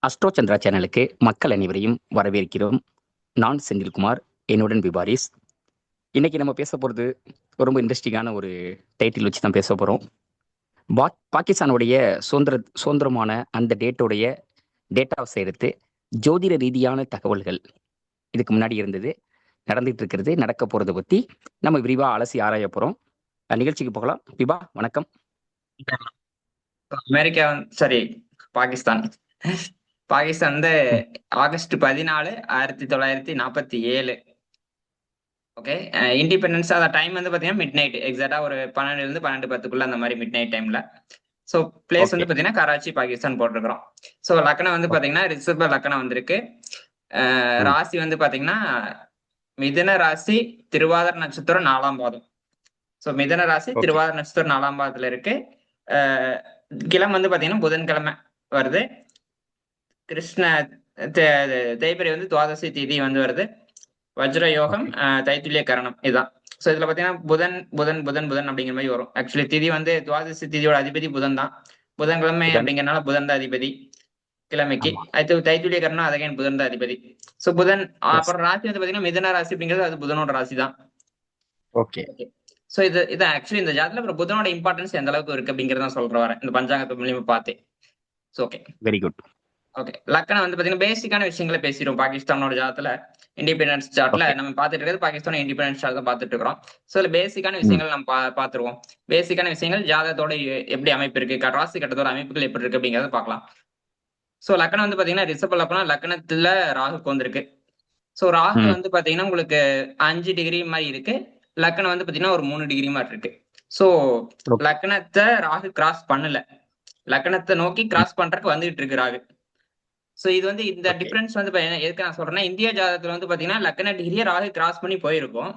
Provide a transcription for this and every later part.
Astro Chandra சேனலுக்கு மக்கள் அனைவரையும் வரவேற்கிறோம். நான் செந்தில்குமார், என்னுடன் விபாரிஸ். இன்னைக்கு நம்ம பேச போகிறது ரொம்ப இன்ட்ரெஸ்டிங்கான ஒரு டைட்டில் வச்சு தான் பேச போகிறோம். பாகிஸ்தானுடைய சுதந்திரமான அந்த டேட்டாவை எடுத்து ஜோதிட ரீதியான தகவல்கள் இதுக்கு முன்னாடி இருந்தது, நடந்துட்டு இருக்கிறது, நடக்க போகிறத பற்றி நம்ம விரிவாக அலசி ஆராய போகிறோம். நிகழ்ச்சிக்கு போகலாம். விபா, வணக்கம். அமெரிக்கா சாரி பாகிஸ்தான் பாகிஸ்தான் வந்து ஆகஸ்ட் 14, 1947. ஓகே, இண்டிபெண்டன்ஸ் அந்த டைம் வந்து பாத்தீங்கன்னா மிட் நைட், எக்ஸாக்டா ஒரு 12 to 12:10 அந்த மாதிரி மிட் நைட் டைம்ல. ஸோ பிளேஸ் வந்து பாத்தீங்கன்னா கராச்சி, பாகிஸ்தான் போட்டிருக்கிறோம். ஸோ லக்னம் வந்து பாத்தீங்கன்னா ரிஷப லக்னம் வந்திருக்கு. ராசி வந்து பாத்தீங்கன்னா மிதுன ராசி, திருவாதிரை நட்சத்திரம் 4ஆம் பாதம். ஸோ மிதுன ராசி திருவாதிரை நட்சத்திரம் 4ஆம் பாதத்துல இருக்கு. கிழமை வந்து பாத்தீங்கன்னா புதன்கிழமை வருது. கிருஷ்ண தேய்பிரை வந்து துவாதசி திதி வந்து வருது. வஜ்ர யோகம், தைத்துல்ய கரணம் இதுதான். சோ இதுல பாத்தீங்கன்னா புதன் புதன் புதன் புதன் அப்படிங்கிற மாதிரி வரும். ஆக்சுவலி திதி வந்து துவாதசி திதியோட அதிபதி புதன் தான். புதன்கிழமை அப்படிங்கறதுனால புதன் தான் அதிபதி கிழமைக்கு. அது தைத்துல்ய கரணம் அதகைன் புதன் தான் அதிபதி. சோ புதன் அப்புறம் ராசி வந்து பாத்தீங்கன்னா மிதுன ராசி அப்படிங்கிறது அது புதனோட ராசி தான். ஓகே. சோ இது ஆக்சுவலி இந்த ஜாதத்துல அப்புறம் புதனோட இம்பார்ட்டன்ஸ் எந்த அளவுக்கு இருக்கு அப்படிங்கறத சொல்ற வரேன் இந்த பஞ்சாங்கத்து மூலியமா பார்த்தேன். Okay, very good. ஓகே, லக்னம் வந்து பாத்தீங்கன்னா பேசிக்கான விஷயங்களை பேசிடுவோம். பாகிஸ்தானோட ஜாதத்துல இண்டிபெண்டன்ஸ் சார்ட்ல நம்ம பாத்துட்டு இருக்கிறது பாகிஸ்தான இண்டிபெண்டன்ஸ் சார்ட் தான் பாத்துட்டு இருக்கிறோம். சோ இதுல பேசிக்கான விஷயங்கள் நம்ம பாத்துருவோம். பேசிக்கான விஷயங்கள் ஜாதகத்தோட எப்படி அமைப்பு இருக்கு, ராசி கட்டத்தோட அமைப்புகள் எப்படி இருக்கு அப்படிங்கறத பாக்கலாம். சோ லக்னம் வந்து பாத்தீங்கன்னா ரிஷப லக்னம், லக்னத்துல ராகுக்கு வந்திருக்கு. சோ ராகு வந்து பாத்தீங்கன்னா உங்களுக்கு 5 டிகிரி மாதிரி இருக்கு. லக்னம் வந்து பாத்தீங்கன்னா ஒரு 3 டிகிரி மாதிரி இருக்கு. சோ லக்னத்தை ராகு கிராஸ் பண்ணல, லக்னத்தை நோக்கி கிராஸ் பண்றதுக்கு வந்துகிட்டு இருக்கு ராகு. சோ இது வந்து இந்த டிஃபரன்ஸ் வந்து எதுக்கு நான் சொல்றேன்னா, இந்தியா ஜாதகத்துல வந்து பாத்தீங்கன்னா லக்ன டிகிரியை ராகு கிராஸ் பண்ணி போயிருக்கும்.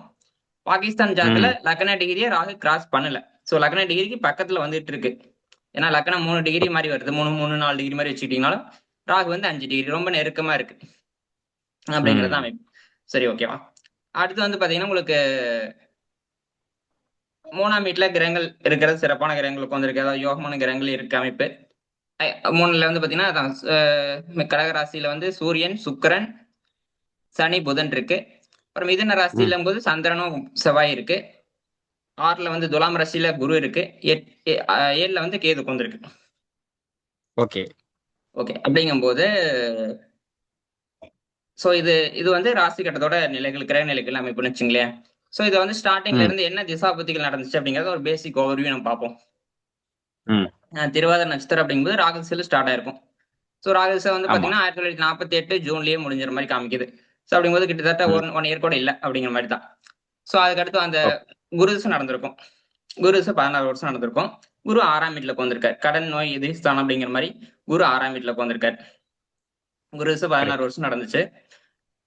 பாகிஸ்தான் ஜாதகத்துல லக்ன டிகிரியை ராகு கிராஸ் பண்ணல. சோ லக்ன டிகிரிக்கு பக்கத்துல வந்துட்டு இருக்கு. ஏன்னா லக்னம் 3 டிகிரி மாதிரி வருது, 3-4 டிகிரி மாதிரி வச்சுக்கிட்டீங்கனாலும் ராகு வந்து 5 டிகிரி ரொம்ப நெருக்கமா இருக்கு அப்படிங்கறது அமைப்பு. சரி, ஓகேவா? அடுத்து வந்து பாத்தீங்கன்னா உங்களுக்கு 3ஆம் வீட்டுல கிரகங்கள் இருக்கிறது சிறப்பான கிரகங்களுக்கு வந்திருக்கு, அதாவது யோகமான கிரகங்கள் இருக்கு அமைப்பு. 3ல வந்து பாத்தீங்கன்னா கடக ராசியில வந்து சூரியன், சுக்கிரன், சனி, புதன் இருக்கு. அப்புறம் மிதுன ராசியில போது சந்திரனும் செவ்வாய் இருக்கு. 6ல வந்து துலாம் ராசியில குரு இருக்கு. 7ல வந்து கேது கொண்டிருக்கு. ஓகே ஓகே அப்படிங்கும்போது சோ இது வந்து ராசி கட்டத்தோட நிலைகள், கிரக நிலைகள் அமைப்புன்னு வச்சுங்களேன். சோ இதை வந்து ஸ்டார்டிங்ல இருந்து என்ன திசாபுத்திகள் நடந்துச்சு அப்படிங்கறத ஒரு பேசிக் ஓவர்வியூ நம்ம பார்ப்போம். திருவாதிரை நட்சத்திரம் அப்படிங்கும்போது ராகுதிசையில ஸ்டார்ட் ஆயிருக்கும். சோ ராகுதிசை வந்து பாத்தீங்கன்னா 1948 ஜூன்லயே முடிஞ்சிற மாதிரி காமிக்குது. சோ அப்படிங்கும்போது கிட்டத்தட்ட 1 இயர் கூட இல்ல அப்படிங்கிற மாதிரி தான். சோ அதுக்கடுத்து அந்த குரு திசை நடந்திருக்கும். குரு திசை 16 வருஷம் நடந்திருக்கும். குரு 6ஆம் வீட்டுல உட்கார்ந்திருக்காரு. கடன், நோய், எதிர்ஸ்தானம் அப்படிங்கிற மாதிரி குரு 6ஆம் வீட்டுல உட்கார்ந்திருக்காரு. குரு திசை 16 வருஷம் நடந்துச்சு.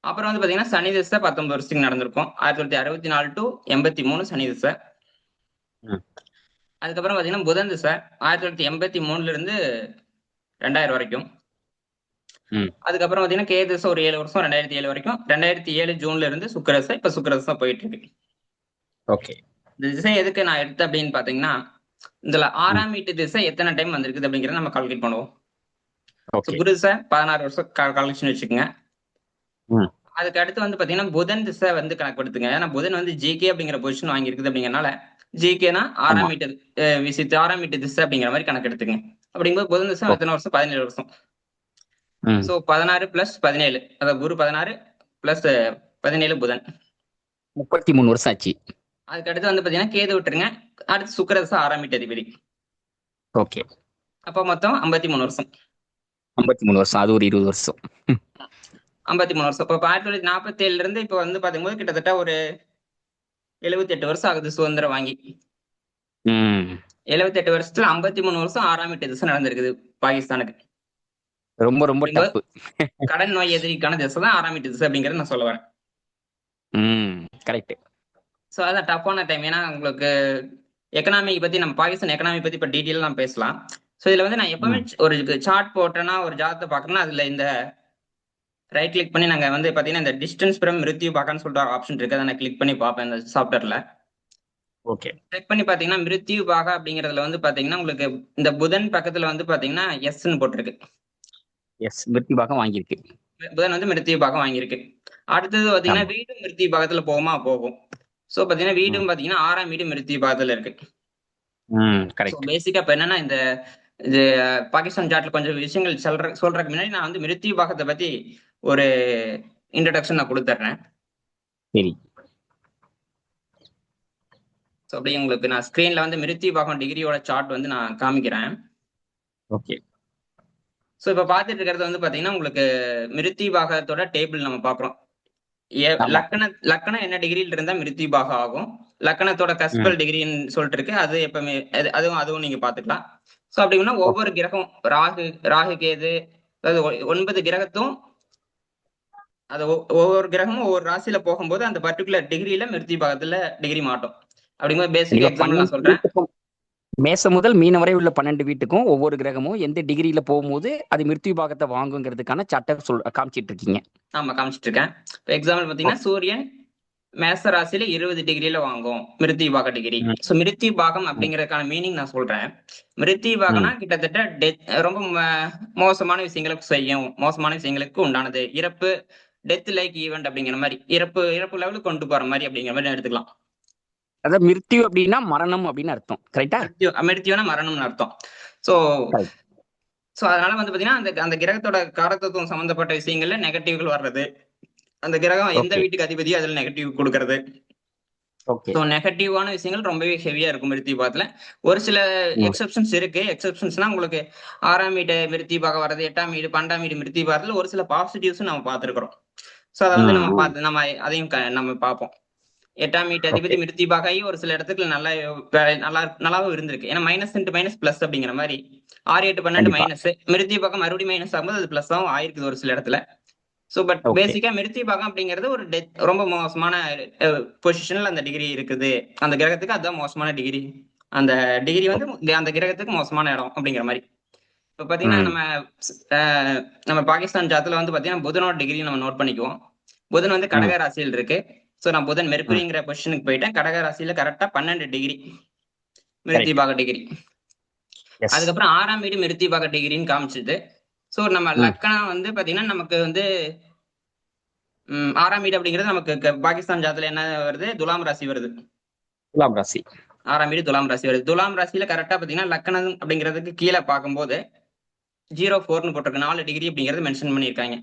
அப்புறம் வந்து பாத்தீங்கன்னா சனி திசை 19 வருஷத்துக்கு நடந்திருக்கும். 1964 to 83 சனி திசை. அதுக்கப்புறம் பாத்தீங்கன்னா புதன் திசை 1983ல இருந்து 2000 வரைக்கும். அதுக்கப்புறம் பாத்தீங்கன்னா கேது திசை ஒரு 7 வருஷம், 2007 வரைக்கும். 2007 ஜூன்ல இருந்து சுக்கிர திசை, இப்ப சுக்கிர திசை போயிட்டு இருக்கு. ஓகே, இந்த திசை எதுக்கு நான் எடுத்தேன் அப்படின்னு பாத்தீங்கன்னா, இதுல 6ஆம் வீட்டு திசை எத்தனை டைம் வந்திருக்குது அப்படிங்கறத நம்ம கால்குலேட் பண்ணுவோம். குரு திசை 16 வருஷம் கால்குலேஷன் வச்சுக்கோங்க. அதுக்கு அடுத்து வந்து பாத்தீங்கன்னா புதன் திசை வந்து கணக்குப்படுத்துங்க. ஏன்னா புதன் வந்து ஜிகே அப்படிங்கிற பொசிஷன் வாங்கியிருக்குது அப்படிங்கறனால ஜிகேனா 6ஆம் வீட்டு விசித்து 6ஆம் வீட்டு திசை அப்படிங்கிற மாதிரி கணக்கு எடுத்துங்க. அப்படிங்கும்போது புதன் திசை எத்தனை வருஷம்? 17 வருஷம். சோ 16 + 17, அதாவது குரு 16 + 17 புதன் 33 வருஷம் ஆச்சு. அதுக்கு அடுத்து வந்து பாத்தீங்கன்னா கேது விட்டுருங்க. அடுத்து சுக்கிர திசை 6ஆம் வீட்டு அதிபதி. ஓகே, அப்ப மொத்தம் 53 வருஷம். 53 வருஷம், அது ஒரு 20 வருஷம். 53 வருஷம். இப்ப 1947 இருந்து இப்ப வந்து பாத்தீங்கன்னா கிட்டத்தட்ட ஒரு 78 வருஷம் ஆகுது சுதந்திரம் வாங்கி. 78 வருஷத்துல 53 வருஷம் 6ஆம் வீட்டு திசை நடந்திருக்குது பாகிஸ்தானுக்கு. ரொம்ப ரொம்ப டஃப். கடன், நோய், எதிரிக்கான திசை தான் 6ஆம் வீட்டு திசை அப்படிங்கறத நான் சொல்ல வரேன். கரெக்ட். சோ அதான் டஃப்பான டைம். ஏன்னா உங்களுக்கு எக்கனாமி பத்தி, நம்ம பாகிஸ்தான் எக்கனாமி பத்தி இப்ப டீட்டெயிலா நம்ம பேசலாம். சோ இதுல வந்து நான் எப்பவுமே ஒரு சார்ட் போட்டேன்னா, ஒரு ஜாதகத்தை பாக்கணும்னா அதுல இந்த ரைட் கிளிக் பண்ணி நாங்க வந்து பாத்தீங்கன்னா இந்த டிஸ்டன்ஸ் ஃப்ரம் மிருத்யு பாக்கான்னு சொல்லிட்டு ஒரு ஆப்ஷன் இருக்கு. அதை நான் கிளிக் பண்ணி பார்ப்பேன் இந்த சாஃப்ட்வேர்ல. ஓகே, கிளிக் பண்ணி பாத்தீங்கன்னா மிருத்யு பாகா அப்படிங்கறதுல வந்து பாத்தீங்கன்னா உங்களுக்கு இந்த புதன் பக்கத்துல வந்து பாத்தீங்கன்னா எஸ்ன்னு போட்டிருக்கு. எஸ். மிருத்தி பாகம் வாங்கியிருக்கு. புதன் வந்து மிருத்திய பாகம் வாங்கியிருக்கு. அடுத்தது பாத்தீங்கன்னா ஆமா. வீடும் மிருத்திய பாகத்துல போகும். சோ பாத்தீங்கன்னா ம். வீடும் பாத்தீங்கன்னா 6ஆம் வீடு மிருத்திய பாகத்துல இருக்கு. So correct. பேசிக்கா இப்ப என்னன்னா இந்த இது பாகிஸ்தான் சார்ட்ல கொஞ்சம் விஷயங்கள் சொல்றதுக்கு முன்னாடி நான் வந்து மிருத்திய பாகத்தை பத்தி ஒரு இன்ட்ரடக்ஷன் நான் கொடுத்துட்றேன். சரி. ஸோ அப்படியே உங்களுக்கு நான் ஸ்க்ரீன்ல வந்து மிருத்திய பாகம் டிகிரியோட சார்ட் வந்து நான் காமிக்கிறேன். ஓகே. ஸோ இப்போ பார்த்துட்டு இருக்கிறது வந்து பாத்தீங்கன்னா உங்களுக்கு மிருத்திய பாகத்தோட டேபிள் நம்ம பார்க்குறோம். ஆமா. லக்கணம் என்ன டிகிரியில இருந்தா மிருத்திய பாகம் ஆகும். லக்கணத்தோட ம். கஸ்பல் டிகிரின்னு சொல்லிட்டு இருக்கு. அது எப்பவுமே அதுவும் நீங்க பாத்துக்கலாம். ஸோ அப்படின்னா ஓகே. ஒவ்வொரு கிரகம் ராகு கேது, அதாவது 9 கிரகத்தும் அது ஒவ்வொரு கிரகமும் ஒவ்வொரு ராசியில போகும்போது அந்த பர்டிகுலர் டிகிரியில மிருத்திய பாகத்துல டிகிரி மாட்டும். அப்படிங்கும்போது பேசிக் கண்டிப்பா எக்ஸாம்பிள் நான் 12 சொல்றேன். வீட்டுக்கும் மேசம் முதல் மீனம் வரை உள்ள 12 வீட்டுக்கும் ஒவ்வொரு கிரகமும் எந்த டிகிரியில போகும்போது அது மிருத்யு பாகத்தை வாங்குங்கிறதுக்கான சட்டம் காமிச்சிட்டு இருக்கீங்க. ஆமா காமிச்சிட்டு இருக்கேன். இப்போ எக்ஸாம்பிள் பாத்தீங்கன்னா சூரியன் மேச ராசியில 20 டிகிரியில வாங்கும் மிருத்திய பாக டிகிரி. ம். ஸோ மிருத்திய பாகம் ம். அப்படிங்கறதுக்கான மீனிங் நான் சொல்றேன். மிருத்திய பாகம்னா கிட்டத்தட்ட ரொம்ப மோசமான விஷயங்களுக்கு செய்யும், மோசமான விஷயங்களுக்கு உண்டானது, இறப்பு, டெத் லைக் ஈவெண்ட் அப்படிங்கிற மாதிரி, இறப்பு லெவலுக்கு கொண்டு போற மாதிரி அப்படிங்கிற மாதிரி எடுத்துக்கலாம். அதாவது மிருத்யு அப்படின்னா மரணம் அப்படின்னு அர்த்தம். கரெக்டா? மிருத்யுனா மரணம்னு அர்த்தம். So Correct. ஸோ அதனால வந்து பாத்தீங்கன்னா அந்த கிரகத்தோட காரகத்துவம் சம்பந்தப்பட்ட விஷயங்கள்ல நெகட்டிவ்கள் வர்றது, அந்த கிரகம் எந்த ஓகே. வீட்டுக்கு அதிபதியோ அதுல நெகட்டிவ் கொடுக்கறது. ஓகே. ஸோ நெகட்டிவான விஷயங்கள் ரொம்பவே ஹெவியா இருக்கும் மிருத்திய பாகத்துல. ஒரு சில ம். எக்ஸெப்ஷன்ஸ் இருக்கு. எக்ஸெப்ஷன்ஸ்னா உங்களுக்கு 6ஆம் வீடு மிருத்திய பாகம் வர்றது, 8ஆம் வீடு 12ஆம் வீடு மிருத்திய பாகத்துல ஒரு சில பாசிட்டிவ்ஸ் நம்ம பார்த்திருக்கிறோம். ஸோ அதை வந்து ம். நம்ம அதையும் நம்ம பார்ப்போம். 8ஆம் வீட்டு அதிபதி ஓகே. மிருத்திய பாகாயி ஒரு சில இடத்துக்கு நல்லாவும் இருந்திருக்கு. ஏன்னா மைனஸ் இன்ட்டு மைனஸ் பிளஸ் அப்படிங்கிற மாதிரி 6, 8, 12 கண்டிப்பா. மைனஸ், மிருத்திய பாகம் மறுபடியும் மைனஸ் ஆகும்போது அது பிளஸ் ஆகும் ஆயிருக்குது ஒரு சில இடத்துல. So but okay. பேசிக்கா மிருத்திய பாகம் அப்படிங்கிறது ஒரு ரொம்ப மோசமான பொசிஷன்ல அந்த டிகிரி இருக்குது. அந்த கிரகத்துக்கு அதுதான் மோசமான டிகிரி. அந்த டிகிரி வந்து அந்த கிரகத்துக்கு மோசமான இடம் அப்படிங்கிற மாதிரி. இப்ப பாத்தீங்கன்னா ம். நம்ம பாகிஸ்தான் ஜாத்துல வந்து பாத்தீங்கன்னா புதனோட டிகிரி நம்ம நோட் பண்ணிக்குவோம். புதன் வந்து ம். கடக ராசியில் இருக்கு. சோ நான் புதன் ம். மெர்க்குரிங்கிற பொசிஷனுக்கு போயிட்டேன். கடக ராசியில கரெக்டா 12 டிகிரி மிருத்திய கரெக்ட். பாக டிகிரி. எஸ். அதுக்கப்புறம் 6ஆம் வீடு மிருத்திய பாக டிகிரின்னு காமிச்சது. சோ நம்ம ம். லக்கணம் வந்து பாத்தீங்கன்னா நமக்கு வந்து 6ஆம் வீடு அப்படிங்கிறது நமக்கு பாகிஸ்தான் ஜாதத்துல என்ன வருது? துலாம் ராசி வருது. துலாம் ராசி. 6ஆம் வீடு துலாம் ராசி வருது. துலாம் ராசியில கரெக்டா பாத்தீங்கன்னா லக்கணம் அப்படிங்கிறதுக்கு கீழே பார்க்கும்போது 04ன்னு போட்டிருக்கு. 4 டிகிரி அப்படிங்கறது மென்ஷன் பண்ணியிருக்காங்க.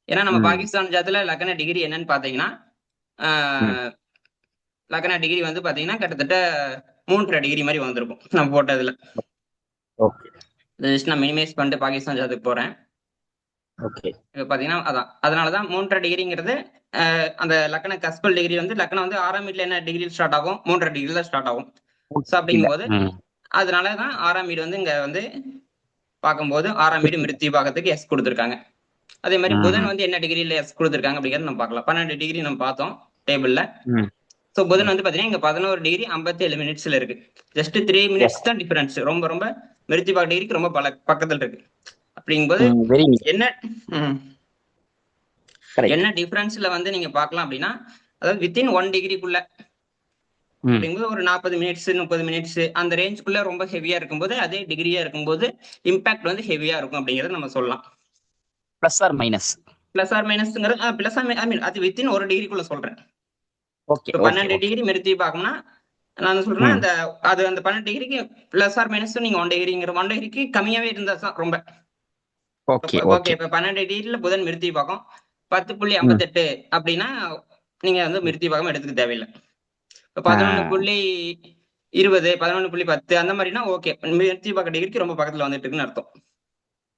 ஏன்னா நம்ம ம். பாகிஸ்தான் ஜாதத்துல லக்கண டிகிரி என்னன்னு பாத்தீங்கன்னா ம். ஆஹ் லக்கண டிகிரி வந்து பாத்தீங்கன்னா கிட்டத்தட்ட 3.5 டிகிரி மாதிரி வந்திருக்கும் நம்ம போட்டதுல. ஓகே. ஜஸ்ட் நான் மினிமைஸ் பண்ணிட்டு பாகிஸ்தான் ஜாதத்துக்கு போறேன். ஓகே. இப்ப பாத்தீங்கன்னா அதான் அதனாலதான் 3.5 டிகிரிங்கிறது அந்த லக்கண கஸ்பல் டிகிரி வந்து லக்கணம் வந்து 6ஆம் வீட்டுல என்ன டிகிரி ஸ்டார்ட் ஆகும்? 3.5 டிகிரி தான் ஸ்டார்ட் ஆகும். ஸோ இல்ல. அப்படிங்கும்போது ம். அதனாலதான் 6ஆம் வீடு வந்து இங்க வந்து பார்க்கும்போது 6ஆம் வீடு மிருத்திய பாகத்துக்கு எஸ் கொடுத்துருக்காங்க. அதே மாதிரி புதன் ம். வந்து என்ன டிகிரியில எஸ் கொடுத்துருக்காங்க அப்படிங்கறத நம்ம பார்க்கலாம். 12 டிகிரி நம்ம பார்த்தோம் டேபிள்ல. ம். ஸோ புதன் ம். வந்து பாத்தீங்கன்னா இங்க 11 டிகிரி 57 மினிட்ஸ்ல இருக்கு. ஜஸ்ட் 3 எஸ். மினிட்ஸ் தான் டிஃபரன்ஸ். ரொம்ப ரொம்ப மிருத்திய பாக டிகிரிக்கு ரொம்ப பக்கத்துல இருக்கு. அப்படிங்கும்போது வெரி நியர். என்ன ம், கரெக்ட். என்ன டிஃபரன்ஸ்ல வந்து நீங்க பார்க்கலாம் அப்படின்னா, அதாவது வித்தின் 1 டிகிரிக்குள்ள ம். அப்படிங்கும்போது ஒரு 40 மினிட்ஸ் 30 மினிட்ஸ் அந்த ரேஞ்சுக்குள்ள ரொம்ப ஹெவியா இருக்கும்போது அதே டிகிரியா இருக்கும்போது இம்பாக்ட் வந்து ஹெவியா இருக்கும் அப்படிங்கறத நம்ம சொல்லலாம். Plus or minus. Plus or மைனஸ்ங்கிறது பிளஸ் ஐ மீன் அது வித்தின் 1 டிகிரிக்குள்ள சொல்றேன். ஓகே. இப்போ ஓகே. 12 ஓகே. டிகிரி மிருத்தி பார்க்கணும்னா நான் என்ன சொல்றேன்னா ம். அந்த 12 டிகிரிக்கு பிளஸ் ஆர் மைனஸ் நீங்க 1 டிகிரிக்கு கம்மியாவே இருந்தா தான் ரொம்ப ஓகே. ஓகே. ஓகே. இப்ப 12 டிகிரில புதன் மிருத்தி பார்க்கும் ம். 10.58 அப்படின்னா நீங்க வந்து மிருத்தி பாகம் எடுத்துக்க தேவையில்லை. இப்ப ஆ. 11.20 11.10 அந்த மாதிரினா ஓகே மிருத்தி பாக டிகிரிக்கு ரொம்ப பக்கத்துல வந்துட்டு இருக்குன்னு அர்த்தம்.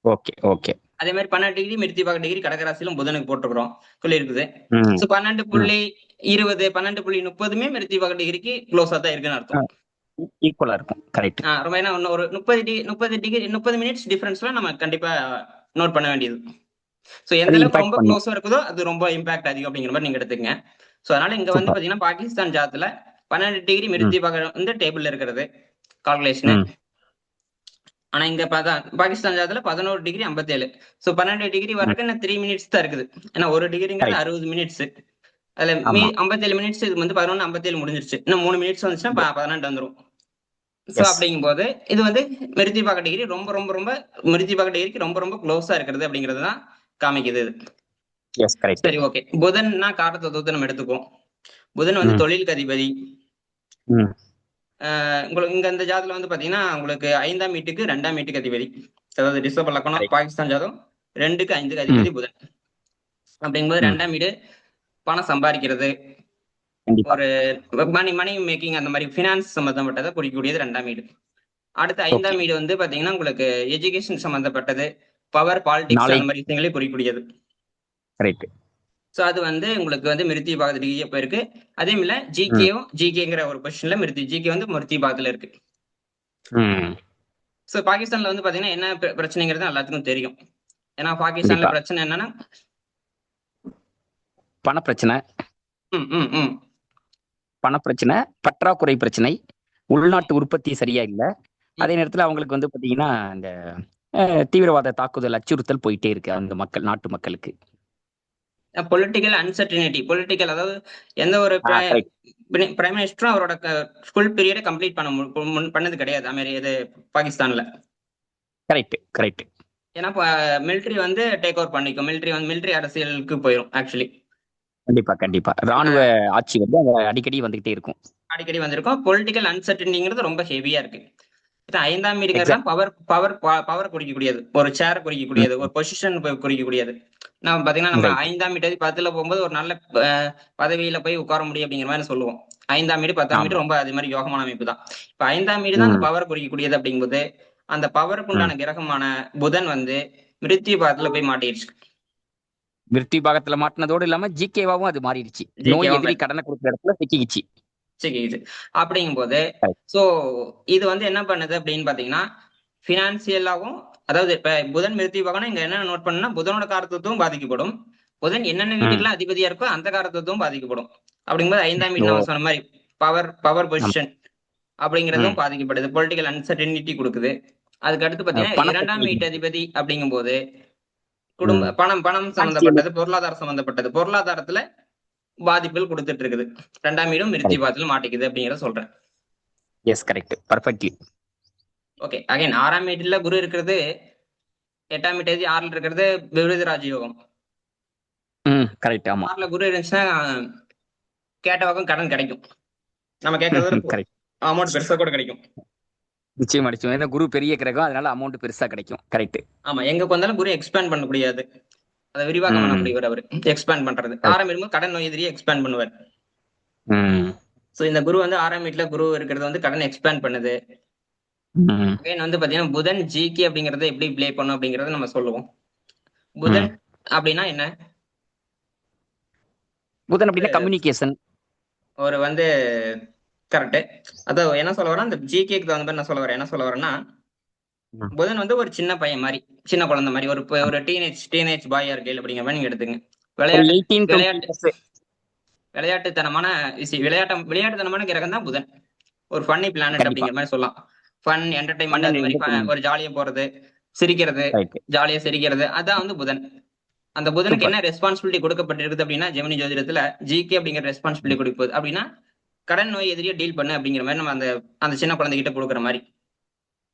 ஓகே. ஓகே. அதே மாதிரி 12 டிகிரி மிருத்தி பாக டிகிரி கடகராசியிலும் புதனுக்கு போட்டுக்கிறோம் சொல்லி இருக்குது. ம். ஸோ ம். 12.20 12.30 மிருத்தி பாக டிகிரிக்கு க்ளோஸா தான் இருக்குன்னு அர்த்தம். ஈக்குவலா இருக்கும். கரெக்ட். ரொம்ப ஏன்னா இன்னும் ஒரு 30 மினிட்ஸ் டிஃபரன்ஸ்ல நம்ம கண்டிப்பா நோட் பண்ண வேண்டியது. ஸோ எந்த அது அளவுக்கு இம்பாக்ட் ரொம்ப பண்ணும். க்ளோஸா இருக்குதோ அது ரொம்ப இம்பாக்ட் அதிகம் அப்படிங்கிற மாதிரி நீங்க எடுத்துக்கங்க. ஸோ அதனால இங்க வந்து சூப்பர். பாத்தீங்கன்னா பாகிஸ்தான் ஜாத்துல 12 டிகிரி ம். மிருத்தி பாக வந்து டேபிள்ல இருக்கிறது கால்குலேஷன். ம். ஆனா இங்க பாகிஸ்தான் ஜாத்துல 11 டிகிரி 57. ஸோ 12 டிகிரி ம். வர்றதுக்கு இன்னும் 3 மினிட்ஸ் தான் இருக்குது. ஏன்னா ஒரு டிகிரிங்கிறது கரெக்ட். 60 மினிட்ஸ். அதுல ஆமா. 57 மினிட்ஸ் இது வந்து 11:57 முடிஞ்சிருச்சு. இன்னும் 3 மினிட்ஸ் வந்துச்சுன்னா 18 வந்துரும். So yes. அப்படிங்கும்போது இது வந்து மிருத்திபாக டிகிரி ரொம்ப ரொம்ப ரொம்ப மிருத்திபாக டிகிரிக்கு ரொம்ப ரொம்ப க்ளோஸா இருக்கிறது அப்படிங்கிறது தான் காமிக்குது இது. எஸ். கரெக்ட். சரி, ஓகே. புதன்னா காரத்தத்துவத்தை நம்ம எடுத்துக்குவோம். புதன் வந்து ம். தொழிலுக்கு அதிபதி. ம். உங்களுக்கு இங்க இந்த ஜாதத்துல வந்து பாத்தீங்கன்னா உங்களுக்கு 5ஆம் வீட்டுக்கு 2ஆம் வீட்டுக்கு அதிபதி. அதாவது ரிஷப லக்னம் கரெக்ட். பாகிஸ்தான் ஜாதகம் 2க்கு 5க்கு ம். அதிபதி புதன். அப்படிங்கும்போது ம். 2ஆம் வீடு பணம் சம்பாதிக்கிறது, கண்டிப்பா. ஒரு மணி மணி மேக்கிங் அந்த மாதிரி ஃபினான்ஸ் சம்பந்தப்பட்டதை குறிக்கக்கூடியது 2ஆம் வீடு. அடுத்து ஓகே. 5ஆம் வீடு வந்து பாத்தீங்கன்னா உங்களுக்கு எஜுகேஷன் சம்பந்தப்பட்டது, பவர், பாலிடிக்ஸ் அந்த நாலேஜ். மாதிரி விஷயங்களை குறிக்கக்கூடியது. கரெக்ட். சோ அது வந்து உங்களுக்கு வந்து மிருத்தி பாகத்து டிகிரியா போயிருக்கு. அதே போல ம். ஜிகேங்கிற ஒரு பொசிஷன்ல ஜிகே வந்து மிருத்தி பாகத்துல இருக்கு. ம். சோ பாகிஸ்தான்ல வந்து பாத்தீங்கன்னா என்ன பிரச்சனைங்கிறது எல்லாத்துக்கும் தெரியும். ஏன்னா பாகிஸ்தான்ல கண்டிப்பா. பிரச்சனை என்னன்னா பணப்பிரச்சனை, ம், ம், ம். பணப்பிரச்சனை, பற்றாக்குறை பிரச்சனை, ம், உள்நாட்டு உற்பத்தி சரியா இல்ல. ம். அதே நேரத்துல அவங்களுக்கு வந்து பாத்தீங்கன்னா, இந்த தீவிரவாத தாக்குதல் அச்சுறுத்தல் போயிட்டே இருக்கு அந்த மக்கள் நாட்டு மக்களுக்கு. பொலிட்டிக்கல் அன்சர்டினிட்டி, பொலிட்டிக்கல் அதாவது எந்த ஒரு கரெக்ட். பிரைம் மினிஸ்டரும் அவரோட ஃபுல் பீரியடை கம்ப்ளீட் பண்ணது கிடையாது இது பாகிஸ்தான்ல. கரெக்ட். கரெக்ட். ஏன்னா மிலிட்டரி வந்து டேக் ஓவர் பண்ணிக்கும். மிலிட்டரி அரசியலுக்கு போயிடும் ஆக்சுவலி. கண்டிப்பா, கண்டிப்பா. ராணுவ ஆட்சி வந்து அங்க அடிக்கடி வந்துகிட்டே இருக்கும். அடிக்கடி வந்திருக்கும். பொலிட்டிக்கல் அன்சர்டினிங்கிறது ரொம்ப ஹெவியா இருக்கு. 5ஆம் வீடுங்கிறது எக்ஸாக்ட். பவர் பவர் பவர் குறிக்கக்கூடியது, ஒரு சேர் குறிக்கக்கூடியது, ஒரு பொசிஷன் குறிக்கக்கூடியது. நம்ம பாத்தீங்கன்னா நம்ம ரைட். 5ஆம் வீட்டு 10ல போகும்போது ஒரு நல்ல பதவியில போய் உட்கார முடியும் அப்படிங்கிற மாதிரி சொல்லுவோம். 5ஆம் வீடு 10ஆம் ஆமா. வீடு ரொம்ப அது மாதிரி யோகமான அமைப்பு தான். இப்ப 5ஆம் வீடு தான் அந்த ம். பவர் குறிக்கக்கூடியது அப்படிங்கும்போது அந்த பவருக்கு ம். உண்டான கிரகமான புதன் வந்து மிருத்யு பாதத்துல போய் மாட்டிடுச்சு. விருத்தி பாகத்துல மாட்டினதோடு இல்லாம ஜிகேவாவும் அது மாறிடுச்சு. நோய் ஜிகேவா எதிரி கடனை கொடுக்குற இடத்துல சிக்கிக்கிச்சு. சிக்கிக்குது. அப்படிங்கும்போது Correct. சோ இது வந்து என்ன பண்ணுது அப்படின்னு பாத்தீங்கன்னா பினான்சியலாவும், அதாவது இப்ப புதன் மிருத்தி பாகம்னா இங்க என்ன நோட் பண்ணா புதனோட காரகத்துவம் பாதிக்கப்படும். புதன் என்னென்ன ம். வீட்டுக்கெல்லாம் அதிபதியா இருக்கோ அந்த காரகத்துவம் பாதிக்கப்படும். அப்படிங்கும்போது 5ஆம் வீடு ஓ. நம்ம சொன்ன மாதிரி பவர் பவர் ஆமா. பொசிஷன் ம். அப்படிங்கிறதும் பாதிக்கப்படுது. பொலிட்டிக்கல் அன்சர்டினிட்டி கொடுக்குது. அதுக்கு அடுத்து பாத்தீங்கன்னா 2ஆம் பணப்பிரச்சனை. வீட்டு அதிபதி அப்படிங்கும்போது ம். பணம் பணம் ஃபினான்சியல். சம்பந்தப்பட்டது, பொருளாதாரம் சம்பந்தப்பட்டது, பொருளாதாரத்துல பாதிப்புகள் கொடுத்துட்டு இருக்குது. 2ஆம் வீடும் மிருத்தி கரெக்ட். பாதத்துல மாட்டிக்குது அப்படிங்கிறத சொல்றேன். Yes. Correct. Perfectly. Okay, again 6ஆம் வீட்டுல குரு இருக்கிறது, 8ஆம் வீட்டு அதிபதி 6ல இருக்கிறது விருது ராஜயோகம். ம். கரெக்ட். ஆமா. 6ல குரு இருந்துச்சுன்னா கேட்ட பக்கம் கடன் கிடைக்கும். நம்ம கேட்கறத கரெக்ட். அமௌண்ட் பெருசா கூட கிடைக்கும். நிச்சயமா, நிச்சயமா. ஏன்னா குரு பெரிய கிரகம். அதனால அமௌண்ட் பெருசா கிடைக்கும். கரெக்ட். ஆமா, எங்க வந்தாலும் குரு எக்ஸ்பேண்ட் பண்ண முடியாது. அதை விரிவாக்கம் ம். பண்ணக்கூடியவர் அவரு. எக்ஸ்பேண்ட் பண்றது கரெக்ட். 6ஆம் வீடு கடன் நோய் எதிரியை எக்ஸ்பேண்ட் பண்ணுவார். ம். சோ இந்த குரு வந்து 6ஆம் வீட்டுல குரு இருக்கிறது வந்து கடன் எக்ஸ்பேண்ட் பண்ணுது. ம். அகைன் வந்து பாத்தீங்கன்னா புதன் ஜிகே அப்படிங்கறத எப்படி ப்ளே பண்ணும் அப்படிங்கறத நம்ம சொல்லுவோம். ம். புதன் அப்படின்னா என்ன? புதன் அப்படின்னா கம்யூனிகேஷன். ஒரு வந்து கரெக்ட். அதான் என்ன சொல்ல வரேன், அந்த ஜிகேக்கு தகுந்த மாதிரி நான் சொல்ல வரேன். என்ன சொல்ல வரேன்னா ம். புதன் வந்து ஒரு சின்ன பையன் மாதிரி, சின்ன குழந்தை மாதிரி, ஒரு டீனேஜ் பாய் ஆர் கேர்ள் அப்படிங்கிற மாதிரி நீங்க எடுத்துங்க. ஒரு விளையாட்டு 18, 20 விளையாட்டு இயர்ஸ். விளையாட்டுத்தனமான விளையாட்டுத்தனமான கிரகம் தான் புதன். ஒரு ஃபன்னி பிளானட் கண்டிப்பா. அப்படிங்கிற மாதிரி சொல்லலாம். ஃபன் என்டர்டைன்மெண்ட் அது பன்னெண்டு மாதிரி என்டர்டெயின்மென்ட். ஒரு ஜாலியா போறது, சிரிக்கிறது, ரைட். ஜாலியா சிரிக்கிறது, அதான் வந்து புதன். அந்த புதனுக்கு சூப்பர். என்ன ரெஸ்பான்சிபிலிட்டி கொடுக்கப்பட்டிருக்குது அப்படின்னா ஜெமினி ஜோதிடத்துல ஜிகே அப்படிங்கிற ரெஸ்பான்சிபிலிட்டி கொடுப்பது அப்படின்னா கடன் நோய் எதிரியை டீல் பண்ணு அப்படிங்கிற மாதிரி நம்ம அந்த அந்த சின்ன குழந்தைகிட்ட கொடுக்குற மாதிரி.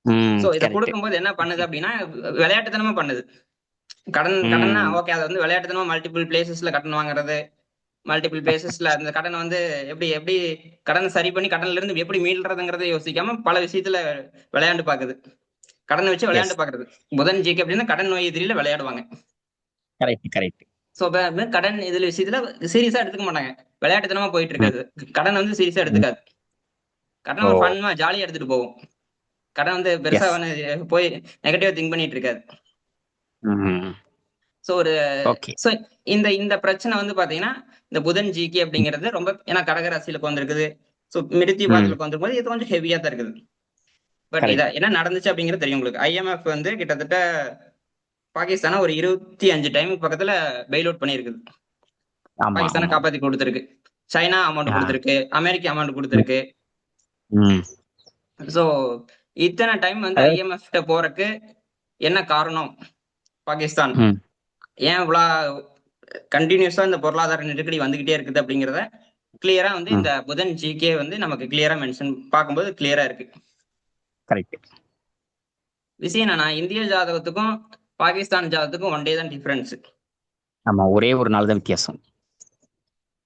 ம். சோ இதை கரெக்ட். கொடுக்கும்போது என்ன பண்ணுது அப்படின்னா விளையாட்டுத்தனமா பண்ணுது. கடன்னா ம். ஓகே, அதை வந்து விளையாட்டுத்தனமா மல்டிபிள் பிளேசஸ்ல கடன் வாங்குறது, மல்டிபிள் பிளேசஸ்ல அந்த கடனை வந்து எப்படி எப்படி கடனை சரி பண்ணி கடன்ல இருந்து எப்படி மீள்றதுங்கிறத யோசிக்காம பல விஷயத்துல விளையாண்டு பாக்குது. கடனை வச்சு எஸ். விளையாண்டு பாக்குறது. புதன் ஜிகே அப்படின்னா கடன் நோய் எதிரில விளையாடுவாங்க. கரெக்ட். கரெக்ட். சோ கடன் இதுல விஷயத்துல சீரியஸா எடுத்துக்க மாட்டாங்க. விளையாட்டுத்தனமா போயிட்டு ம். இருக்காது. கடன் வந்து சீரியஸா ம். எடுத்துக்காது. கடன் ஓ. ஒரு ஃபன்மா ஜாலியா எடுத்துட்டு போகும். கடன் வந்து பெருசா எஸ். போய் நெகட்டிவா திங்க் பண்ணிட்டு இருக்காது. ம். சோ ஒரு ஓகே. சோ இந்த இந்த பிரச்சனை வந்து பாத்தீங்கன்னா இந்த புதன் ஜிகே ம். அப்படிங்கிறது ரொம்ப, ஏன்னா கடக ராசியில வந்திருக்குது. சோ மிருத்தி ம். பாதத்துல வந்திருக்கும் போது இது கொஞ்சம் ஹெவியா தான் இருக்குது. பட் இத கரெக்ட். என்ன நடந்துச்சு அப்படிங்கிறது தெரியும் உங்களுக்கு. IMF வந்து கிட்டத்தட்ட பாகிஸ்தானை ஒரு 25 டைமுக்கு பக்கத்துல பெயில் அவுட் பண்ணியிருக்குது. ஆமா, பாகிஸ்தானை ஆமா. காப்பாத்தி கொடுத்திருக்கு. சைனா அமௌண்ட் ஆ. கொடுத்திருக்கு. அமெரிக்கா அமௌண்ட் ம். கொடுத்திருக்கு. ம். சோ இத்தனை டைம் வந்து அதாவது. IMF கிட்ட போறதுக்கு என்ன காரணம்? பாகிஸ்தான் ம். ஏன் இவ்வளவு கண்டினியூஸா இந்த பொருளாதார நெருக்கடி வந்துகிட்டே இருக்குது அப்படிங்கறத கிளியரா வந்து ம். இந்த புதன் ஜிகே வந்து நமக்கு கிளியரா மென்ஷன் பார்க்கும்போது கிளியரா இருக்கு. கரெக்ட். விஷயம் என்னன்னா, இந்திய ஜாதகத்துக்கும் பாகிஸ்தான் ஜாதகத்துக்கும் ஒன் டே தான் டிஃபரன்ஸ். ஆமா, ஒரே ஒரு நாள் தான் வித்தியாசம்.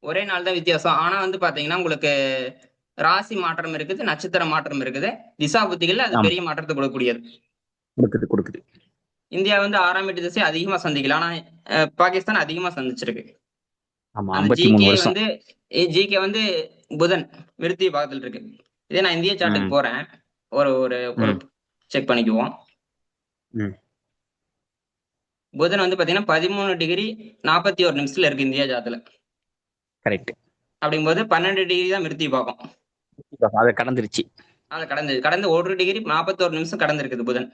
ஒரே நாள் தான் வித்தியாசம். ஆனா வந்து பாத்தீங்கன்னா, உங்களுக்கு ராசி மாற்றம் இருக்குது, நட்சத்திர மாற்றம் இருக்குது. திசா புத்திகள்ல அது ஆமா, பெரிய மாற்றத்தை கொடுக்கக்கூடியது. கொடுக்குது கொடுக்குது. இந்தியா வந்து 6ஆம் வீட்டு திசை அதிகமா சந்திக்கல. ஆனா பாகிஸ்தான் அதிகமா சந்திச்சிருக்கு. ஆமா, அந்த 53 ஜிகே வருஷம். வந்து ஜிகே வந்து புதன் விருத்தி பாகத்தில் இருக்கு. இதே நான் இந்திய சார்ட்டுக்கு ம், போறேன். ஒரு ஒரு ஒரு ம், செக் பண்ணிக்குவோம். ம். புதன் வந்து பாத்தீங்கன்னா 13 டிகிரி 41 நிமிஷத்துல இருக்கு இந்தியா ஜாதத்துல. கரெக்ட். அப்படிங்கும்போது 12 டிகிரி தான் மிருத்தி பாகம். அதை கடந்துருச்சு. அதை கடந்து 1 டிகிரி 41 நிமிஷம் கடந்திருக்குது புதன்.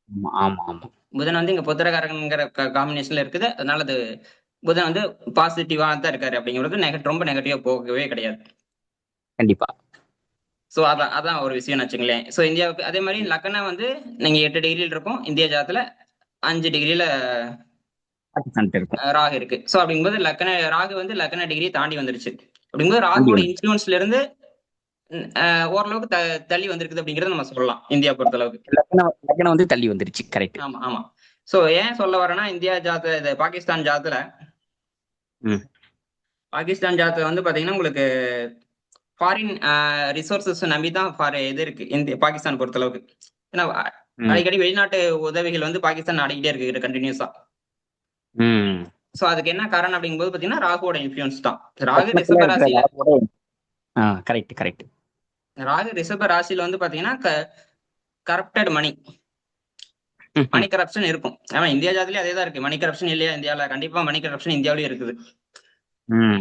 ஆமா ஆமா ஆமா. புதன் வந்து இங்க புத்திரகாரகங்கிற காம்பினேஷன்ல இருக்குது. அதனால அது புதன் வந்து பாசிட்டிவா தான் இருக்காரு. அப்படிங்கிறது ரொம்ப நெகட்டிவா போகவே கிடையாது. கண்டிப்பா. சோ அதான் அதான் ஒரு விஷயம் வச்சுங்களேன். சோ இந்தியாவுக்கு அதே மாதிரி லக்னம் வந்து நீங்க 8 டிகிரில இருக்கும். இந்திய ஜாதத்துல 5 டிகிரில பாகிஸ்தான் இருக்கும். ராகு இருக்கு. சோ அப்படிங்கும்போது ராகு வந்து லக்ன டிகிரி தாண்டி வந்துருச்சு. அப்படிங்கும்போது தாண்டி ராகுவோட வந்து இன்ஃபுளுன்ஸ்ல இருந்து ஓரளவுக்கு தள்ளி வந்திருக்குது அப்படிங்கறத நம்ம சொல்லலாம் இந்தியா பொறுத்த அளவுக்கு. லக்னம் லக்னம் வந்து தள்ளி வந்துருச்சு. கரெக்ட். ஆமா ஆமா. சோ ஏன் சொல்ல வரேன்னா, இந்தியா ஜாதத்துல இது பாகிஸ்தான் ஜாதத்துல ம், வந்து பாத்தீங்கன்னா உங்களுக்கு ஃபாரின் ரிசோர்சஸ் நம்பி தான் இது இருக்கு இந்திய பாகிஸ்தான் பொறுத்த அளவுக்கு. ஏன்னா ம், அடிக்கடி வெளிநாட்டு உதவிகள் வந்து பாகிஸ்தான் நாடிக்கிட்டே இருக்கு கண்டினியூஸா. ம். சோ அதுக்கு என்ன காரணம் அப்படிங்கும்போது பாத்தீங்கன்னா ராகுவோட இன்ஃபுளுன்ஸ் தான். ராகு லக்னத்துல ரிஷப இருக்கிற ராசியில ராகுவோட கரெக்ட் கரெக்ட். ராகு ரிஷப ராசியில வந்து பாத்தீங்கன்னா கரப்டட் மணி மணி கரப்ஷன் இருக்கும். ஆமா இந்தியா ஜாதிலே அதே தான் இருக்கு. மணி கரப்ஷன் இல்லையா இந்தியால? கண்டிப்பா மணி கரப்ஷன் இந்தியாவிலயும் இருக்குது.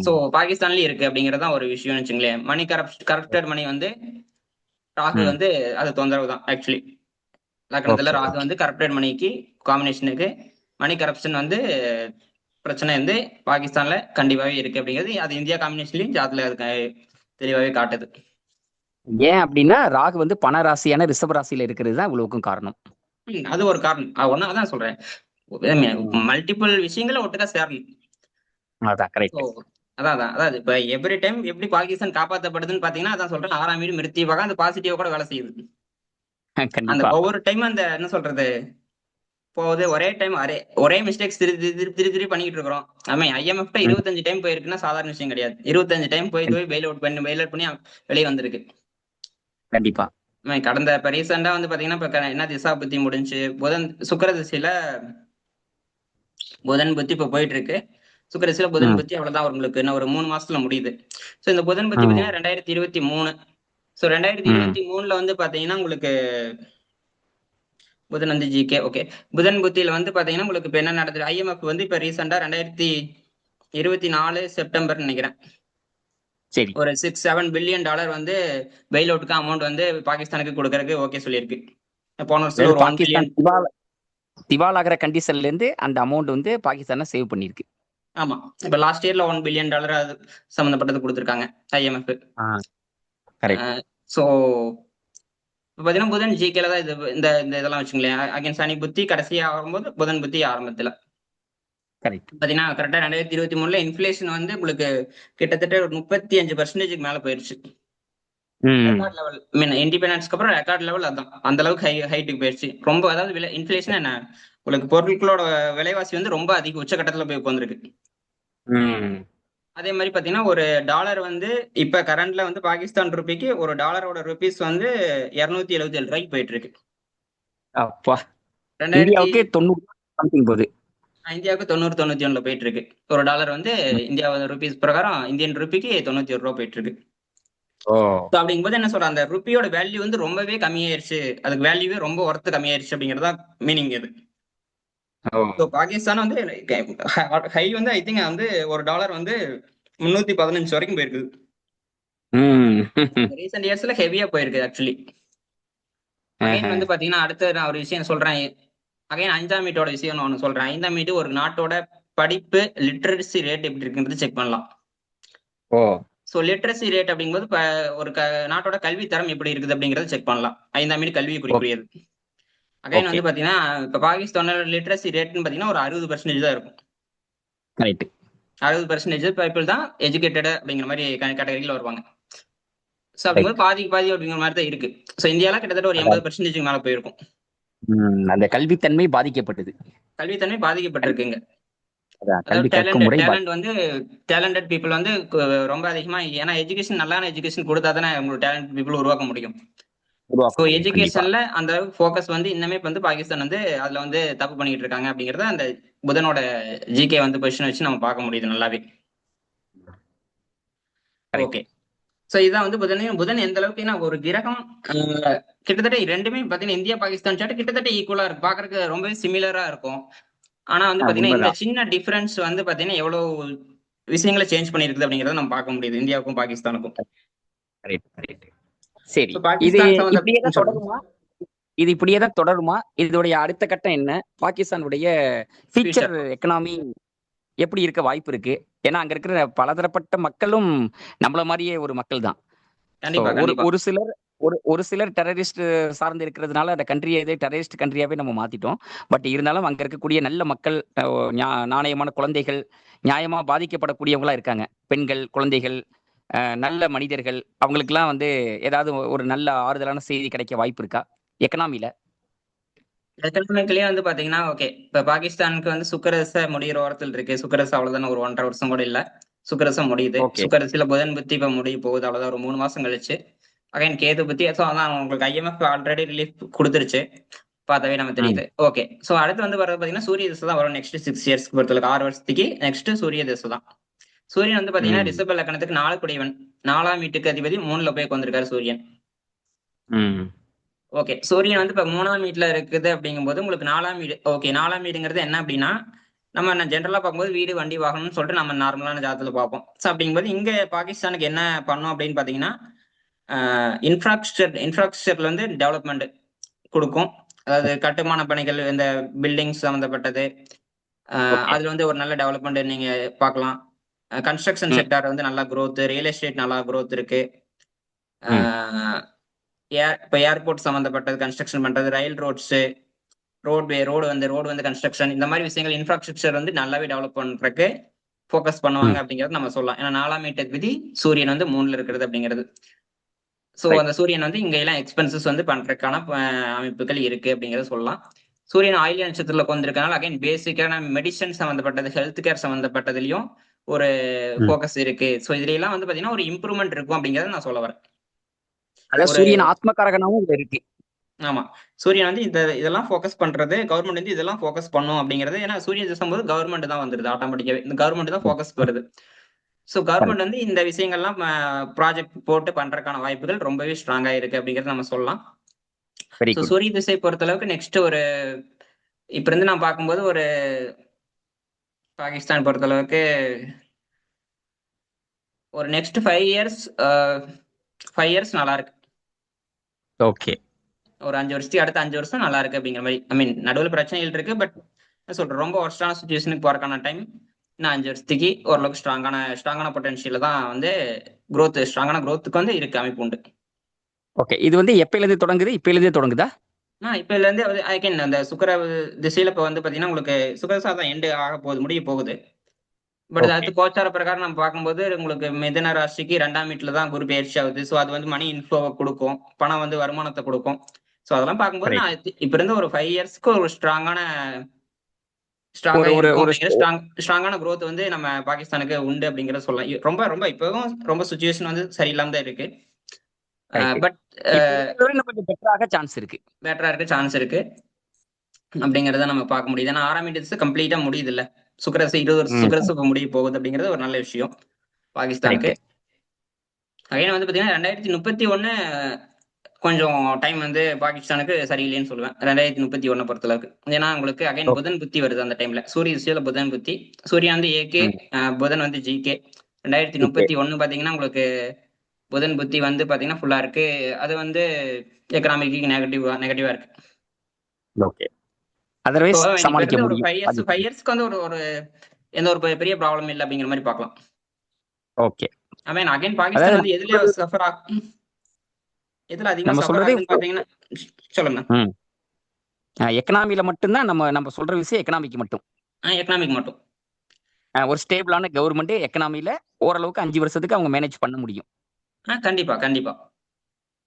சோ பாகிஸ்தான்லயும் இருக்கு அப்படிங்கறது தான் ஒரு விஷயம் வச்சுங்களேன். மணி கரப்டட் மணி வந்து ராகு வந்து அது தொந்தரவு தான் ஆக்சுவலி. லக்னத்துல ஓகே ராகு ஓகே. வந்து கரப்டட் மணிக்கு காம்பினேஷனுக்கு மணி கரப்ஷன் வந்து பிரச்சனை வந்து பாகிஸ்தான்ல கண்டிப்பாவே இருக்கு அப்படிங்கிறது அது இந்தியா காம்பினேஷன்லயும் ஜாதத்துல அதுக்கு தெளிவாவே காட்டுது. ஏன் அப்படின்னா ராகு வந்து பண ராசியான ரிஷப ராசியில இருக்கிறது தான் இவ்வளவுக்கும் காரணம். அது ஒரு காரணம். ஒண்ணு அதான் சொல்றேன். ம். மல்டிபிள் விஷயங்களை ஒட்டுக்கா சேரணும். அதான் So, கரெக்ட். அதாவது இப்ப எவ்ரி டைம் எப்படி பாகிஸ்தான் காப்பாத்தப்படுதுன்னு பாத்தீங்கன்னா அதான் சொல்றேன். 6ஆம் வீடு மிருத்தியவாக அந்த பாசிட்டிவா கூட வேலை செய்யுது. அந்த கண்டிப்பா. ஒவ்வொரு டைம் அந்த என்ன சொல்றது போகுது ஒரே டைம் ஒரே மிஸ்டேக்ஸ் திருப்பி பண்ணிட்டு இருக்கிறோம். IMF 25 டைம் போயிருக்குன்னா சாதாரண விஷயம் கிடையாது. 25 டைம் போய் பெயில் அவுட் பண்ணி வெளியே வந்திருக்கு. கண்டிப்பா. கடந்த இப்ப ரீசெண்டா வந்து பாத்தீங்கன்னா இப்ப என்ன திசா புத்தி முடிஞ்சு சுக்கிர திசையில புதன் புத்தி இப்ப போயிட்டு இருக்கு. சுக்கிரதிசையில புதன் ம், புத்தி அவ்வளவுதான் உங்களுக்கு இன்னும் ஒரு 3 மாசத்துல முடியுது. சோ இந்த புதன் புத்தி ம், பாத்தீங்கன்னா 2023. சோ ம். 2023ல வந்து பாத்தீங்கன்னா உங்களுக்கு புதன் வந்து ஜிகே ஓகே. புதன் புத்தியில வந்து பாத்தீங்கன்னா உங்களுக்கு இப்ப என்ன நடக்குது? IMF வந்து இப்ப ரீசெண்டா 2024 செப்டம்பர் நினைக்கிறேன். சரி. ஒரு $6-7 பில்லியன் வந்து பெயில் அவுட்டுக்கு அமௌண்ட் வந்து பாகிஸ்தானுக்கு கொடுக்கறதுக்கு ஓகே சொல்லியிருக்கு. போன வருஷத்துல அதாவது ஒரு 1 பாகிஸ்தான் பில்லியன். திவாலாகிற கண்டிஷன்ல இருந்து அந்த அமௌண்ட் வந்து பாகிஸ்தானை சேவ் பண்ணிருக்கு. ஆமா இப்ப லாஸ்ட் இயர்ல $1 பில்லியன் அது சம்பந்தப்பட்டது கொடுத்திருக்காங்க IMF. ஆ, கரெக்ட். சோ இப்ப பாத்தீங்கன்னா புதன் ஜிகேல தான் இது இந்த இந்த இதெல்லாம் வச்சுங்களேன். அகைன் சனி புத்தி கடைசியா ஆகும்போது புதன் புத்தி ஆரம்பத்துல கரெக்ட். பாத்தீங்கன்னா கரெக்டா 2023ல இன்ஃபிளேஷன் வந்து உங்களுக்கு கிட்டத்தட்ட ஒரு 35% மேல போயிருச்சு. ம். ரெக்கார்ட் லெவல் இண்டிபெண்டன்ஸ்க்கு அப்புறம் ரெக்கார்ட் லெவல் அதான் அந்த அளவுக்கு ஹைட்டுக்கு போயிருச்சு. ரொம்ப அதாவது இன்ஃபிளேஷன் என்ன உங்களுக்கு பொருட்களோட விலைவாசி வந்து ரொம்ப அதிக உச்சகட்டத்துல போய் உட்காந்துருக்கு. ம். அதே மாதிரி பாத்தீங்கன்னா ஒரு டாலர் வந்து இப்ப கரண்ட்ல வந்து பாகிஸ்தான் ரூபிக்கு ஒரு டாலரோட ருபீஸ் வந்து 277 ரூபாய்க்கு போயிட்டு இருக்கு. அப்பா, 2000 இந்தியாவுக்கே 90 சம்திங் போகுது. இந்தியாவுக்கு 90-91 போயிட்டு இருக்கு. ஒரு டாலர் வந்து ம். இந்தியா ருபீஸ் பிரகாரம் இந்தியன் ருபிக்கு 91 ரூபா போயிட்டு இருக்கு. ஓ. அப்படிங்கும்போது என்ன சொல்ற அந்த ருப்பியோட வேல்யூ வந்து ரொம்பவே கம்மியாயிருச்சு. அதுக்கு வேல்யூவே ரொம்ப ஒர்த்து கம்மியாயிருச்சு அப்படிங்கறதா மீனிங் இது. ஓ. ஸோ பாகிஸ்தான் வந்து ஹை வந்து ஐ திங்க் வந்து ஒரு டாலர் வந்து 315 வரைக்கும் போயிருக்குது. ம். ரீசெண்ட் இயர்ஸ்ல ஹெவியா போயிருக்கு ஆக்சுவலி. அகைன் ஆஹா. வந்து பாத்தீங்கன்னா அடுத்து நான் ஒரு விஷயம் சொல்றேன். அகைன் 5ஆம் மீட்டோட விஷயம் நான் ஒண்ணு சொல்றேன். 5ஆம் மீட்டு ஒரு நாட்டோட படிப்பு லிட்ரஸி ரேட் எப்படி இருக்குன்றது செக் பண்ணலாம். ஓ. ஸோ லிட்ரஸி ரேட் அப்படிங்கும்போது ஒரு நாட்டோட கல்வி தரம் எப்படி இருக்குது அப்படிங்கறத செக் பண்ணலாம். 5ஆம் மீடு கல்வி ஓகே குறிக்குரியது. Again okay. வந்து பாத்தீங்கன்னா இப்ப பாகிஸ்தானோட லிட்ரஸி ரேட்னு பாத்தீங்கன்னா ஒரு 60% தான் இருக்கும். கரெக்ட். 60% பீப்புள் தான் எஜுகேட்டட் அப்படிங்கிற மாதிரி கேட்டகரியில வருவாங்க. ஸோ அப்படிங்கும்போது பாதிக்கு பாதி அப்படிங்கிற மாதிரி தான் இருக்கு. ஸோ இந்தியாவில் கிட்டத்தட்ட ஒரு 80% மேலே போயிருக்கும். அந்த கல்வித்தன்மை பாதிக்கப்பட்டது. கல்வித்தன்மை பாதிக்கப்பட்டிருக்குங்க. அதாவது கல்வி கற்கும் முறை டேலண்ட் வந்து டேலண்டட் பீப்புள் வந்து ரொம்ப அதிகமா, ஏன்னா எஜுகேஷன் நல்லான எஜுகேஷன் கொடுத்தா தானே உங்களோட டேலண்ட் பீப்புள் உருவாக்க முடியும். உருவாக்க ஸோ முடியும். கண்டிப்பா. எஜுகேஷன்ல அந்த ஃபோக்கஸ் வந்து இன்னமே வந்து பாகிஸ்தான் வந்து அதுல வந்து தப்பு பண்ணிட்டு இருக்காங்க அப்படிங்கறத அந்த புதனோட ஜிகே வந்து பொசிஷன் வச்சு நம்ம பார்க்க முடியுது நல்லாவே. Correct. ஓகே. ஸோ இதான் வந்து புதன் எந்த அளவுக்கு, ஏன்னா ஒரு கிரகம் கிட்டத்தட்ட ரெண்டுமே பாத்தீங்கன்னா இந்தியா பாகிஸ்தான் சார்ட் கிட்டத்தட்ட ஈக்குவலா இருக்கும், பாக்குறதுக்கு ரொம்பவே சிமிலரா இருக்கும். ஆனா வந்து பாத்தீங்கன்னா இந்த உண்மைதான். சின்ன டிஃபரன்ஸ் வந்து பாத்தீங்கன்னா எவ்வளவு விஷயங்களை சேஞ்ச் பண்ணிருக்குது அப்படிங்கறத நம்ம பார்க்க முடியுது இந்தியாவுக்கும் பாகிஸ்தானுக்கும். Correct, correct. சரி, ஸோ இது பாகிஸ்தான் இப்படியே தான் சொல்லுங்க. தொடருமா? இது இப்படியே தான் தொடருமா? இதோடைய அடுத்த கட்டம் என்ன? பாகிஸ்தானுடைய ஃபியூச்சர் எக்கனாமி எப்படி இருக்க வாய்ப்பு இருக்கு? ஏன்னா அங்க இருக்கிற பலதரப்பட்ட மக்களும் நம்மள மாதிரியே ஒரு மக்கள் தான். So, கண்டிப்பா ஒரு கண்டிப்பா ஒரு சிலர் ஒரு சிலர் டெரரிஸ்ட் சார்ந்து இருக்கிறதுனால அந்த கண்ட்ரியை டெரரிஸ்ட் கண்ட்ரியாவே நம்ம மாத்திட்டோம். பட் இருந்தாலும் அங்க இருக்கக்கூடிய நல்ல மக்கள், நாணயமான குழந்தைகள், நியாயமா பாதிக்கப்படக்கூடியவங்களா இருக்காங்க. பெண்கள், குழந்தைகள், நல்ல மனிதர்கள், அவங்களுக்கெல்லாம் வந்து ஏதாவது ஒரு நல்ல ஆறுதலான செய்தி கிடைக்க வாய்ப்பு இருக்கா எக்கனாமில? எக்கனாமிக்கலயே வந்து பாத்தீங்கன்னா ஓகே, இப்ப பாகிஸ்தானுக்கு வந்து சுக்கரச முடியிற ஓரத்தில் இருக்கு. சுக்கரச அவ்வளவுதானே, ஒரு 1.5 வருஷம் கூட இல்ல. சுக்கரசம் முடியுது. ஓகே. சுக்கரசில புதன் புத்தி இப்ப முடிய போகுது, அவ்வளவுதான் ஒரு 3 மாசம் கழிச்சு. அகைன் கேது புத்தி. ஸோ அதான் உங்களுக்கு ஐஎம்எஃப் ஆல்ரெடி ரிலீஃப் கொடுத்துருச்சு, பார்த்தாவே நம்ம தெரியுது. ஓகே. ஸோ அடுத்து வந்து வர்றது பாத்தீங்கன்னா சூரிய திசை தான் வரும் நெக்ஸ்ட் 6 இயர்ஸ்க்கு பொறுத்தவரைக்கும். 6 வருஷத்துக்கு நெக்ஸ்ட் சூரிய திசை தான். சூரியன் வந்து பாத்தீங்கன்னா ரிஷப லக்னத்துக்கு 4 குடையவன், 4ஆம் வீட்டுக்கு அதிபதி 3ல போய் உட்கார்ந்திருக்காரு சூரியன். ஓகே. சூரியன் வந்து இப்ப 3ஆம் வீட்டுல இருக்குது அப்படிங்கும்போது உங்களுக்கு 4ஆம் வீடு. ஓகே, 4ஆம் வீடுங்கிறது என்ன அப்படின்னா, நம்ம ஜென்ரலா பார்க்கும்போது வீடு, வண்டி, வாகனம்னு சொல்லிட்டு நம்ம நார்மலான ஜாதகத்துல பார்ப்போம். ஸோ அப்படிங்கும்போது இங்க பாகிஸ்தானுக்கு என்ன பண்ணும் அப்படின்னு பாத்தீங்கன்னா, இன்ஃப்ராஸ்ட்ரக்சர்ல வந்து டெவலப்மெண்ட் கொடுக்கும். அதாவது கட்டுமான பணிகள், இந்த பில்டிங்ஸ் சம்பந்தப்பட்டது, அதுல வந்து ஒரு நல்ல டெவலப்மெண்ட் நீங்க பார்க்கலாம். கன்ஸ்ட்ரக்ஷன் செக்டார் வந்து நல்லா growth, ரியல் எஸ்டேட் நல்லா growth இருக்கு. இப்ப ஏர்போர்ட் சம்பந்தப்பட்டது கன்ஸ்ட்ரக்ஷன் பண்றது, ரயில் ரோட்ஸ், ரோடு வந்து கன்ஸ்ட்ரக்ஷன், இந்த மாதிரி விஷயங்கள் இன்ஃப்ராஸ்ட்ரக்சர் வந்து நல்லாவே டெவலப் பண்றதுக்கு ஃபோக்கஸ் பண்ணுவாங்க அப்படிங்கறது நம்ம சொல்லலாம். ஏன்னா 4ஆம் வீட்டுக்கு விதி சூரியன் வந்து 3ல இருக்கிறது அப்படிங்கிறது. சோ அந்த சூரியன் வந்து இங்க எல்லாம் எக்ஸ்பென்சஸ் வந்து பண்றதுக்கான அமைப்புகள் இருக்கு அப்படிங்கறத சொல்லலாம். சூரியன் ஆயில்ய நட்சத்திரத்துல கொண்டிருக்கனால அகைன் பேசிக்கான மெடிசன் சம்பந்தப்பட்டது, ஹெல்த் கேர் சம்பந்தப்பட்டதுலயும் ஒரு ஃபோக்கஸ் இருக்கு. சோ இதுல எல்லாம் வந்து பாத்தீங்கன்னா ஒரு இம்ப்ரூவ்மெண்ட் இருக்கும் அப்படிங்கறத நான் சொல்ல வரேன். அதாவது சூரியன் ஆத்மகாரகனாவும் இதுல இருக்கு. ஆமா, சூரியன் வந்து இதெல்லாம் ஃபோக்கஸ் பண்றது, கவர்மெண்ட் வந்து இதெல்லாம் ஃபோக்கஸ் பண்ணும் அப்படிங்கிறது. ஏன்னா சூரிய திசைம்போது கவர்மெண்ட் தான் வந்துருது ஆட்டோமேட்டிக்காவே, இந்த கவர்மெண்ட் தான் ஃபோக்கஸ் வருது. சோ கவர்மெண்ட் வந்து இந்த விஷயங்கள்லாம் ப்ராஜெக்ட் போட்டு பண்றதுக்கான வாய்ப்புகள் ரொம்பவே ஸ்ட்ராங்கா இருக்கு அப்படிங்கறத நம்ம சொல்லலாம். Very so good. சூரிய திசை பொறுத்த அளவுக்கு நெக்ஸ்ட் ஒரு இப்ப இருந்து நான் பார்க்கும்போது ஒரு பாகிஸ்தான் பொறுத்த அளவுக்கு ஒரு நெக்ஸ்ட் 5 இயர்ஸ் 5 இயர்ஸ் நல்லா இருக்கு. ஓகே. ஒரு 5 வருஷத்துக்கு அடுத்த 5 வருஷம் நல்லா இருக்கு அப்படிங்கிற மாதிரி. ஐ மீன் நடுவில் பிரச்சனைகள் இருக்கு, பட் சொல்றேன் ரொம்ப ஒர்ஸ்டான சுச்சுவேஷனுக்கு போறதுக்கான டைம் இன்னும் 5 வருஷத்துக்கு ஓரளவுக்கு ஸ்ட்ராங்கான பொட்டன்ஷியல் தான் வந்து ஸ்ட்ராங்கான growthக்கு வந்து இருக்கு, அமைப்பு உண்டு. ஓகே. இது வந்து எப்பயில இருந்து தொடங்குது? இப்பயில இருந்தே தொடங்குதா? இப்ப இருந்து ஐகன் அந்த சுக்கர திசையில இப்ப வந்து பாத்தீங்கன்னா உங்களுக்கு சுக்கரசா தான் எண்டு ஆக போகுது, முடிய போகுது. பட் அடுத்து கோச்சார பிரகாரம் நம்ம பார்க்கும்போது உங்களுக்கு மிதன ராசிக்கு 2ஆம் வீட்டுல தான் குரு பயிற்சி ஆகுது. சோ அது வந்து மணி இன்ஃப்ளோவை கொடுக்கும், பணம் வந்து வருமானத்தை கொடுக்கும். சோ அதெல்லாம் பார்க்கும்போது நான் இப்ப இருந்து ஒரு 5 இயர்ஸ்க்கு ஒரு ஸ்ட்ராங்கா இருக்கும் அப்படிங்கிற ஸ்ட்ராங்கான growth வந்து நம்ம பாகிஸ்தானுக்கு உண்டு அப்படிங்கறத சொல்லலாம். ரொம்ப ரொம்ப இப்பவும் ரொம்ப சுச்சுவேஷன் வந்து சரியில்லாம தான் இருக்கு. பட் கொஞ்சம் பெட்டராக சான்ஸ் இருக்கு. பெட்டரா இருக்க சான்ஸ் இருக்கு அப்படிங்கறத நம்ம பார்க்க முடியுது. ஏன்னா 6ஆம் வீட்டு கம்ப்ளீட்டா முடியுது இல்ல, சுக்கரசு 20 வருஷம் சுக்கரசு இப்ப முடிய போகுது அப்படிங்கிறது ஒரு நல்ல விஷயம் பாகிஸ்தானுக்கு. அகைன் வந்து பாத்தீங்கன்னா 2031 கொஞ்சம் டைம் வந்து பாகிஸ்தானுக்கு சரியில்லைன்னு சொல்லுவேன். 2031 பொறுத்தளவுக்கு. ஏன்னா உங்களுக்கு அகைன் புதன் புத்தி வருது அந்த டைம்ல. சூரிய திசையில புதன் புத்தி, சூரியன் வந்து ஏகே, புதன் வந்து ஜிகே. 2031 பாத்தீங்கன்னா உங்களுக்கு புதன் புத்தி வந்து பாத்தீங்கன்னா ஃபுல்லா இருக்கு. அது வந்து எக்கனாமிக்கு நெகட்டிவா இருக்கு. ஓகே. அதர்வைஸ் சமாளிக்க ஒரு முடியும். 5 இயர்ஸ்க்கு வந்து ஒரு எந்த ஒரு பெரிய ப்ராப்ளம் இல்ல அப்படிங்கிற மாதிரி பார்க்கலாம். ஓகே. ஐ மீன் அகைன் பாகிஸ்தான் வந்து எதுல சஃபர் ஆகும், எதுல அதிகமா சஃபர் ஆகுதுன்னு பாத்தீங்கன்னா சொல்லுங்க. எக்கனாமில மட்டும்தான் நம்ம சொல்ற விஷயம், எக்கனாமிக்கு மட்டும். எக்கனாமிக் மட்டும். ஒரு ஸ்டேபிளான கவர்மெண்ட் எக்கனாமில ஓரளவுக்கு 5 வருஷத்துக்கு அவங்க மேனேஜ் பண்ண முடியும். கண்டிப்பா கண்டிப்பா.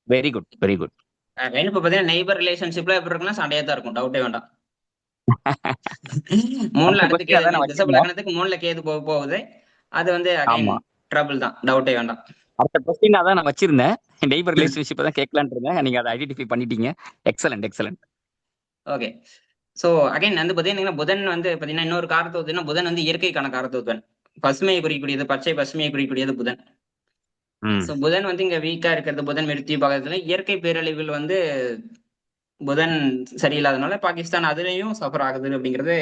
Very good, very good. Again இப்ப பாத்தீங்கன்னா நெய்பர் ரிலேஷன்ஷிப்ல எப்படி இருக்குன்னா சண்டையா தான் இருக்கும், டவுட்டே வேண்டாம். மூணுல அடுத்த அடுத்து கொஸ்டின் அதான் நான் ரிஷப வச்சிருந்தேன். லக்னத்துக்கு மூணுல கேது போக போகுது. அது வந்து அகைன் ஆமா. ட்ரபிள் தான், டவுட்டே வேண்டாம். அடுத்த கொஸ்டின் அதான் நான் வச்சிருந்தேன். நெய்பர் ரிலேஷன்ஷிப் தான் கேட்கலான்னு இருந்தேன். நீங்க அதை ஐடென்டிஃபை பண்ணிட்டீங்க. Excellent, excellent. Okay. So again வந்து பாத்தீங்கன்னா புதன் வந்து பாத்தீங்கன்னா இன்னொரு காரத்துவத்துனா புதன் வந்து இயற்கைக்கான காரத்துவன். பசுமையை குறிக்கக்கூடியது, பச்சை பசுமையை குறிக்கக்கூடியது புதன். ம். சோ புதன் வந்து இங்க வீக்கா இருக்கிறது, புதன் மிருத்யு பாகத்துல இயற்கை பேரழிவுகள் வந்து புதன் சரியில்லாதனால பாகிஸ்தான் அதுலயும் சஃபர் ஆகுது அப்படிங்கிறது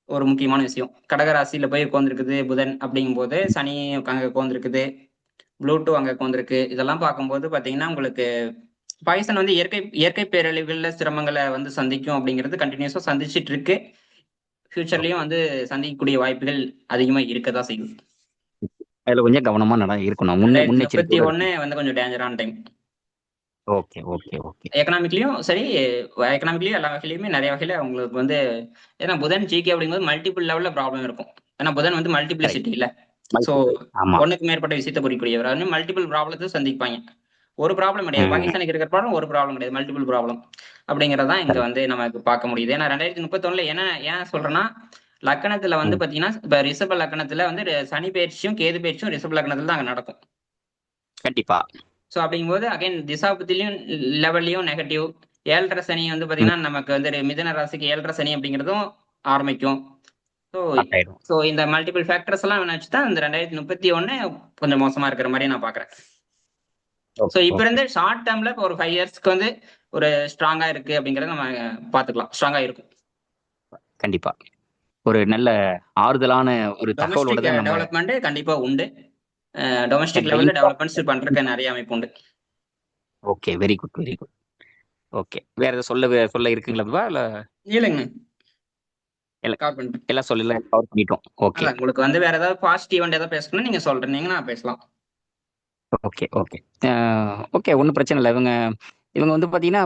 ஒரு முக்கியமான விஷயம். கடகராசியில போய் உட்கார்ந்துருக்குது புதன் அப்படிங்கும்போது, சனி அங்க உட்கார்ந்துருக்குது, ப்ளூட்டோ அங்க உட்கார்ந்துருக்கு. இதெல்லாம் பார்க்கும்போது பாத்தீங்கன்னா உங்களுக்கு பாகிஸ்தான் வந்து இயற்கை இயற்கை பேரழிவுகள்ல சிரமங்களை வந்து சந்திக்கும் அப்படிங்கிறது கண்டினியூஸா சந்திச்சிட்டு இருக்கு. ஃபியூச்சர்லயும் ஓகே. வந்து சந்திக்கக்கூடிய வாய்ப்புகள் அதிகமா இருக்கதான் செய்யும். அதுல கொஞ்சம் கவனமா இருக்கணும். முன்னெச்சரிக்கையோட 2031 இருக்கணும். வந்து கொஞ்சம் டேஞ்சரான டைம். Okay, okay, okay. எக்கனாமிக்லயும் சரி, எக்கனாமிக்லயும் எல்லா வகையிலுமே நிறைய வகையில உங்களுக்கு வந்து, ஏன்னா புதன் ஜிகே அப்படிங்கும்போது மல்டிபிள் லெவல்ல ப்ராப்ளம் இருக்கும். ஏன்னா புதன் வந்து கரெக்ட். மல்டிபிளிசிட்டி இல்ல. So multiple. ஆமா. ஒண்ணுக்கு மேற்பட்ட விஷயத்தை குறிக்கக்கூடியவர் மல்டிபிள் ப்ராப்ளத்தை சந்திப்பாங்க. ஒரு ப்ராப்ளம் கிடையாது, ம். பாகிஸ்தானுக்கு இருக்கிற ப்ராப்ளம் ஒரு ப்ராப்ளம் கிடையாது, மல்டிபிள் ப்ராப்ளம் அப்படிங்கறதான் இங்க கரெக்ட். வந்து நமக்கு பார்க்க முடியுது. ஏன்னா 2031 என்ன ஏன் சொல்றேன்னா, லக்கணத்துல வந்து ம். பாத்தீங்கன்னா இப்ப ரிஷப லக்கணத்துல வந்து சனி பயிற்சியும் கேது பயிற்சியும் ரிஷப லக்கணத்துல தான் அங்க நடக்கும். கண்டிப்பா. சோ அப்படிங்கும்போது அகைன் திசாபுத்திலையும் லெவல்லையும் நெகட்டிவ். ஏழரை சனி வந்து ம். பாத்தீங்கன்னா நமக்கு வந்து மிதுன ராசிக்கு ஏழரை சனி அப்படிங்கிறதும் ஆரம்பிக்கும். ஸோ ஸ்டார்ட் ஆயிடும். ஸோ இந்த மல்டிபிள் ஃபேக்டர்ஸ் எல்லாம் வச்சு தான் இந்த 2031 கொஞ்சம் மோசமா இருக்கிற மாதிரி நான் பாக்குறேன். ஸோ ஓகே, இப்ப ஓகே. இருந்து ஷார்ட் டேர்ம்ல இப்போ ஒரு 5 இயர்ஸ்க்கு வந்து ஒரு ஸ்ட்ராங்கா இருக்கு அப்படிங்கறத நம்ம பாத்துக்கலாம், ஸ்ட்ராங்கா இருக்கும். கண்டிப்பா. ஒரு நல்ல ஆறுதலான ஒரு தகவலோட டொமஸ்டிக் தான் நம்ம டெவலப்மெண்ட் கண்டிப்பா உண்டு. டொமஸ்டிக் கண்டிப்பா. லெவல்ல டெவலப்மெண்ட்ஸ் பண்றதுக்கு நிறைய அமைப்பு உண்டு. Okay. Very good, very good. Okay. வேற ஏதாவது சொல்ல இருக்குங்களா விவா? இல்ல இல்லைங்க, எல்ல கால் பண்ணிட்டு. எல்லாம் சொல்லலாம் கவர் பண்ணிட்டோம். ஓகே. அதான் உங்களுக்கு வந்து வேற ஏதாவது பாசிட்டிவ் ஏதாவது பேசணும்னா நீங்க சொல்றீங்கன்னா பேசலாம். Okay, okay. ஓகே. ஒண்ணும் பிரச்சனை இல்ல. இவங்க வந்து பாத்தீங்கன்னா,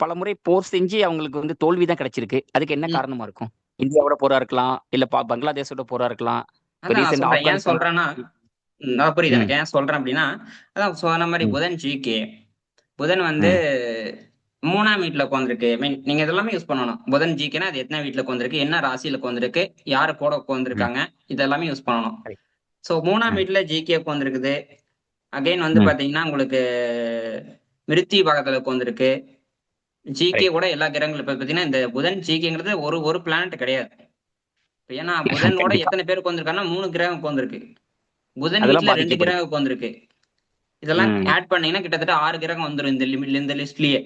பலமுறை போர் செஞ்சு அவங்களுக்கு வந்து தோல்வி தான் கிடைச்சிருக்கு. அதுக்கு என்ன ம். காரணமா இருக்கும்? இந்தியாவோட போரா இருக்கலாம். இல்ல பங்களாதேஷோட போரா இருக்கலாம். இப்ப அதான் நான் ரீசென்ட் சொல்றேன், ஏன் ஆப்கானிஸ்தான். சொல்றேன்னா, நான் புரியுது ம், எனக்கு ஏன் சொல்றேன் அப்படின்னா, அதான் சொன்ன மாதிரி ம், புதன் ஜிகே, புதன் வந்து ம். 3ஆம் வீட்டுல உட்காந்துருக்கு. மீன் நீங்க இதெல்லாமே யூஸ் பண்ணணும். புதன் ஜிகேனா அது எத்தனை வீட்டுல உட்காந்துருக்கு, என்ன ராசியில உட்காந்துருக்கு, யாரு கூட ம். உட்காந்துருக்காங்க, இதெல்லாமே யூஸ் பண்ணணும். கரெக்ட். ஸோ 3ஆம் ம். வீட்டுல ஜிகே உட்காந்துருக்குது. அகைன் வந்து ம். பாத்தீங்கன்னா உங்களுக்கு மிருத்தி பாகத்துல உட்காந்துருக்கு. GK correct. கூட எல்லா கிரகங்களும் இப்ப பாத்தீங்கன்னா இந்த புதன் ஜிகேங்கிறது ஒரு ஒரு பிளானட் கிடையாது. ஏன்னா புதனோட கண்டிப்பா. எத்தனை பேர் உட்காந்துருக்காங்கன்னா 3 கிரகம் உட்காந்துருக்கு. புதன் அதெல்லாம் வீட்டுல 2 பாதிக்கப்படுது. கிரகம் உட்காந்துருக்கு. இதெல்லாம் ம். ஆட் பண்ணீங்கன்னா கிட்டத்தட்ட 6 கிரகம் வந்துரும் இந்த லிஸ்ட்லயே.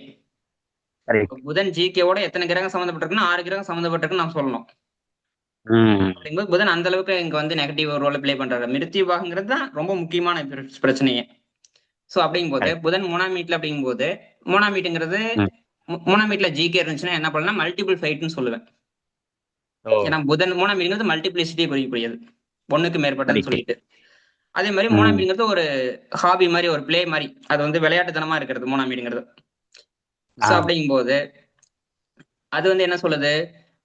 கரெக்ட். புதன் ஜிகேவோட எத்தனை கிரகம் சம்மந்தப்பட்டிருக்குன்னா 6 கிரகம் சம்மந்தப்பட்டிருக்குன்னு நான் சொல்லணும். ம். அப்படிங்கும்போது புதன் அந்த அளவுக்கு இங்க வந்து நெகட்டிவ் ரோல் ப்ளே பண்றாரு. மிருத்யுபாகங்கிறது தான் ரொம்ப முக்கியமான பிரச்சனையே. சோ அப்படிங்கும்போது கரெக்ட். புதன் 3ஆம் வீட்டுல அப்படிங்கும்போது 3ஆம் வீட்டுங்கிறது ம். 3ஆம் வீட்டுல ஜிகே இருந்துச்சுன்னா என்ன பண்ணலாம், மல்டிபிள் ஃபைட்னு சொல்லுவேன். ஓ! ஏன்னா புதன் 3ஆம் வீடுங்கிறது மல்டிபிளிசிட்டியை குறிக்கக்கூடியது, ஒண்ணுக்கு மேற்பட்டதுன்னு கரெக்ட். சொல்லிட்டு. அதே மாதிரி 3ஆம் ம். வீடுங்கிறது ஒரு ஹாபி மாதிரி, ஒரு பிளே மாதிரி, அது வந்து விளையாட்டுத்தனமா இருக்கிறது 3ஆம் வீடுங்கிறது. ஆ. சோ அப்படிங்கும்போது அது வந்து என்ன சொல்லுது,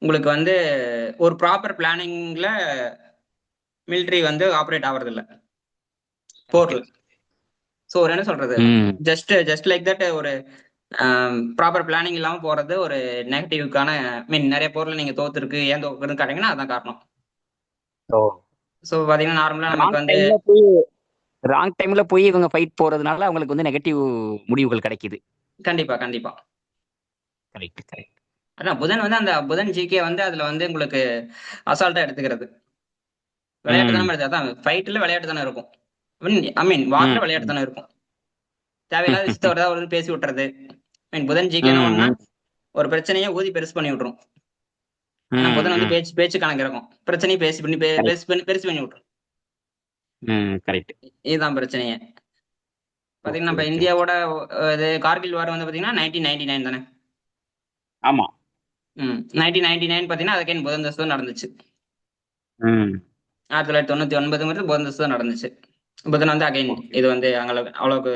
உங்களுக்கு வந்து ஒரு ப்ராப்பர் பிளானிங்ல மிலிட்டரி வந்து ஆப்ரேட் ஆவறது இல்ல கரெக்ட். போர்ல. சோ ஒரு என்ன சொல்றது, ம். ஜஸ்ட் லைக் தட் ஒரு ப்ராப்பர் பிளானிங் இல்லாம போறது ஒரு நெகட்டிவ்க்கான மீன். நிறைய போர்ல நீங்க தோத்துருக்கு, ஏன் தோக்குறதுன்னு கேட்டீங்கன்னா அதான் காரணம். ஓ! சோ பாத்தீங்கன்னா நார்மலா நமக்கு ராங் வந்து டைம்ல போய் ராங் டைம்ல போய் இவங்க ஃபைட் போறதுனால அவங்களுக்கு வந்து நெகட்டிவ் முடிவுகள் கிடைக்குது. கண்டிப்பா கண்டிப்பா. Correct, correct. அதான் புதன் வந்து அந்த புதன் ஜிகே வந்து அதுல வந்து உங்களுக்கு அசால்ட்டா எடுத்துக்கிறது, விளையாட்டு ம். தானே எடுத்து, அதான் ஃபைட்ல விளையாட்டு தானே இருக்கும். ஐ மீன் வார்ல ம். விளையாட்டு ம். தானே இருக்கும். தேவையில்லாத விஷயத்த ஒரு ஏதாவது பேசி விட்டுறது. ஐ மீன் புதன் ஜிகே என்ன ம். பண்ணா ம். ஒரு பிரச்சனையை ஊதி பெருசு பண்ணி விட்டுரும். ஏன்னா ம். புதன் வந்து ம். பேச்சு பேச்சு கணக்கு இருக்கும், பிரச்சனையை பேசி பண்ணி கரெக்ட். பெருசு பண்ணி பெருசு பண்ணி விட்டுரும். ம். கரெக்ட். இதுதான் பிரச்சனையே. பாத்தீங்கன்னா ஓகே, நம்ம ஓகே, ஓகே. இந்தியாவோட இது கார்கில் வார் வந்து பாத்தீங்கன்னா 1999 தானே. ஆமா. 1999 பாத்தீங்கன்னா அதுக்கே புதன் தசை தான் நடந்துச்சு. ம். 1999 புதன் தசை தான் நடந்துச்சு. புதன் வந்து அகைன் ஓகே. இது வந்து அவ்வளவுக்கு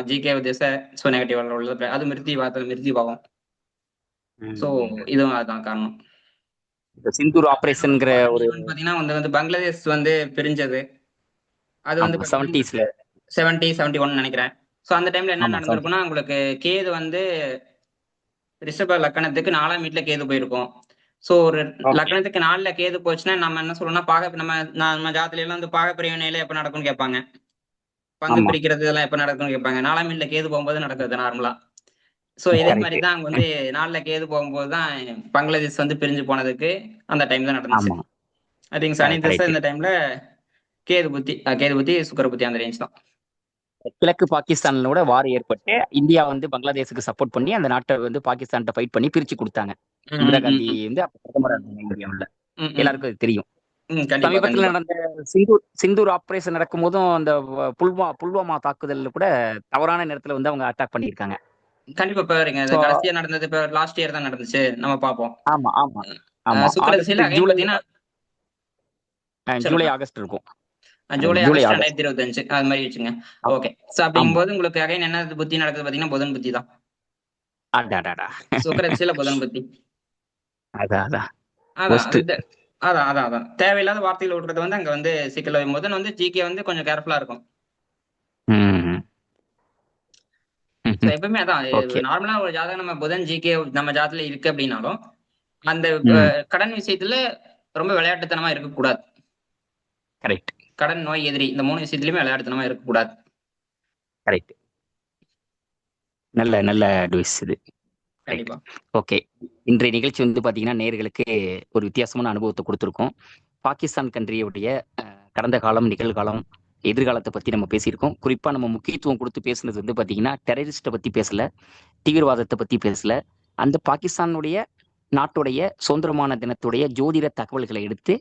ஜிகே திசை. ஸோ நெகட்டிவ் உள்ளது அது மிருத்தி வார்த்தை மிருத்தி பாவம். ஸோ ம். இதுவும் அதுதான் காரணம். இந்த சிந்தூர் செகண்ட் ஒரு ஆப்பரேஷன்ங்கிற இம்பார்ட்டன்ட் ஒரு ஈவென்ட் பாத்தீங்கன்னா வந்து பங்களாதேஷ் வந்து பிரிஞ்சது. அது வந்து ஆமா பாத்தீங்கன்னா 70ஸ்ல. 70, 71 நினைக்கிறேன். ஸோ அந்த டைம்ல என்ன ஆமா சார். நடந்திருக்கும்னா, உங்களுக்கு கேது வந்து ரிஷப லக்கணத்துக்கு 4ஆம் வீட்ல கேது போயிருக்கும். ஸோ ஒரு ஓகே. லக்னத்துக்கு 4ல கேது போச்சுன்னா, நம்ம என்ன சொல்றோம்னா, நம்ம ஜாதகத்திலலாம் வந்து பாகப்பிரிவினைலாம் எப்ப நடக்கும்னு கேட்பாங்க. பங்கு ஆமா. பிரிக்கிறது இதெல்லாம் எப்ப நடக்கும்னு கேட்பாங்க. 4ஆம் வீட்ல கேது போகும்போது நடக்குது நார்மலா. ஸோ இதே மாரி கரெக்ட். தான் அங்க வந்து 4ல கேது போகும்போது தான் பங்களாதேஷ் வந்து பிரிஞ்சு போனதுக்கு அந்த டைம் தான் நடந்துச்சு. ஆமா. ஐ திங்க் சனி திசை கரெக்ட். இந்த டைம்ல கேது புத்தி, சுக்கிர புத்தி அந்த ரேஞ்ச் தான். கிழக்கு பாகிஸ்தானோட வார் ஏற்பட்டு இந்தியா வந்து பங்களாதேஷுக்கு சப்போர்ட் பண்ணி அந்த நாட்டை வந்து பாகிஸ்தான்கிட்ட ஃபைட் பண்ணி பிரிச்சு கொடுத்தாங்க. ம், இந்திரா ம், ம், காந்தி ம். வந்து அப்ப பிரதமரா இருந்தாங்க இந்தியாவுல. ம், ம். எல்லாருக்கும் அது தெரியும். ம். கண்டிப்பா, சமீபத்துல கண்டிப்பா. நடந்த சிந்தூர் சிந்தூர் ஆபரேஷன் நடக்கும்போதும் அந்த புல்வாமா தாக்குதல்ல கூட தவறான நேரத்துல வந்து அவங்க அட்டாக் பண்ணியிருக்காங்க. கண்டிப்பா இப்ப வரீங்க. அது ஸோ கடைசியா நடந்தது இப்ப லாஸ்ட் இயர் தான் நடந்துச்சு. நம்ம பார்ப்போம். ஆமா, ஆமா, ஆமா. சுக்கிர ஆகஸ்ட், திசையில அகைன் ஜூலை, பார்த்தீங்கன்னா ஜூலை, சொல்லுங்க. ஆகஸ்ட் இருக்கும். July, July, August August. 2025 அது மாரி வச்சுங்க. ஆமா. ஓகே. ஸோ ஆமா. அப்படிங்கும்போது உங்களுக்கு அகைன் என்ன புத்தி நடக்குது பார்த்தீங்கன்னா, புதன் புத்தி தான். அடாடாடா. சுக்கிர திசையில புதன் புத்தி. அதான், அதான். அதான் ஒஸ்ட். அதான். தேவையில்லாத வார்த்தைகள விடுறது வந்து அங்க வந்து சிக்கல். புதன் வந்து ஜிகே வந்து கொஞ்சம் கேர்ஃபுல்லா இருக்கும். ம். ஸோ எப்பவுமே அதான் ஓகே. நார்மலா ஒரு ஜாதகம் நம்ம புதன் ஜிகே நம்ம ஜாதகத்துல இருக்கு அப்படின்னாலும், அந்த ம். கடன் விஷயத்துல ரொம்ப விளையாட்டுத்தனமா இருக்கக்கூடாது. கரெக்ட், கடன், நோய், எதிரி இந்த 3 விஷயத்திலயுமே விளையாட்டுத்தனமா இருக்கக்கூடாது. கரெக்ட். நல்ல நல்ல அட்வைஸ் இது. ரைட். கண்டிப்பா. ஓகே. இன்றைய நிகழ்ச்சி வந்து பார்த்தீங்கன்னா, நேயர்களுக்கு ஒரு வித்தியாசமான அனுபவத்த குடுத்துருக்கோம். பாகிஸ்தான் கண்ட்ரியுடைய கடந்த காலம், நிகழ்காலம், எதிர்காலத்த பத்தி நம்ம பேசியிருக்கோம். குறிப்பா நம்ம முக்கியத்துவம் குடுத்து பேசுனது வந்து பார்த்தீங்கன்னா, டெரரிஸ்ட்ட பத்தி பேசல, தீவிரவாதத்த பத்தி பேசல. அந்த பாகிஸ்தானுடைய நாட்டுடைய சுதந்திரமான தினத்துடைய ஜோதிட தகவல்கள எடுத்து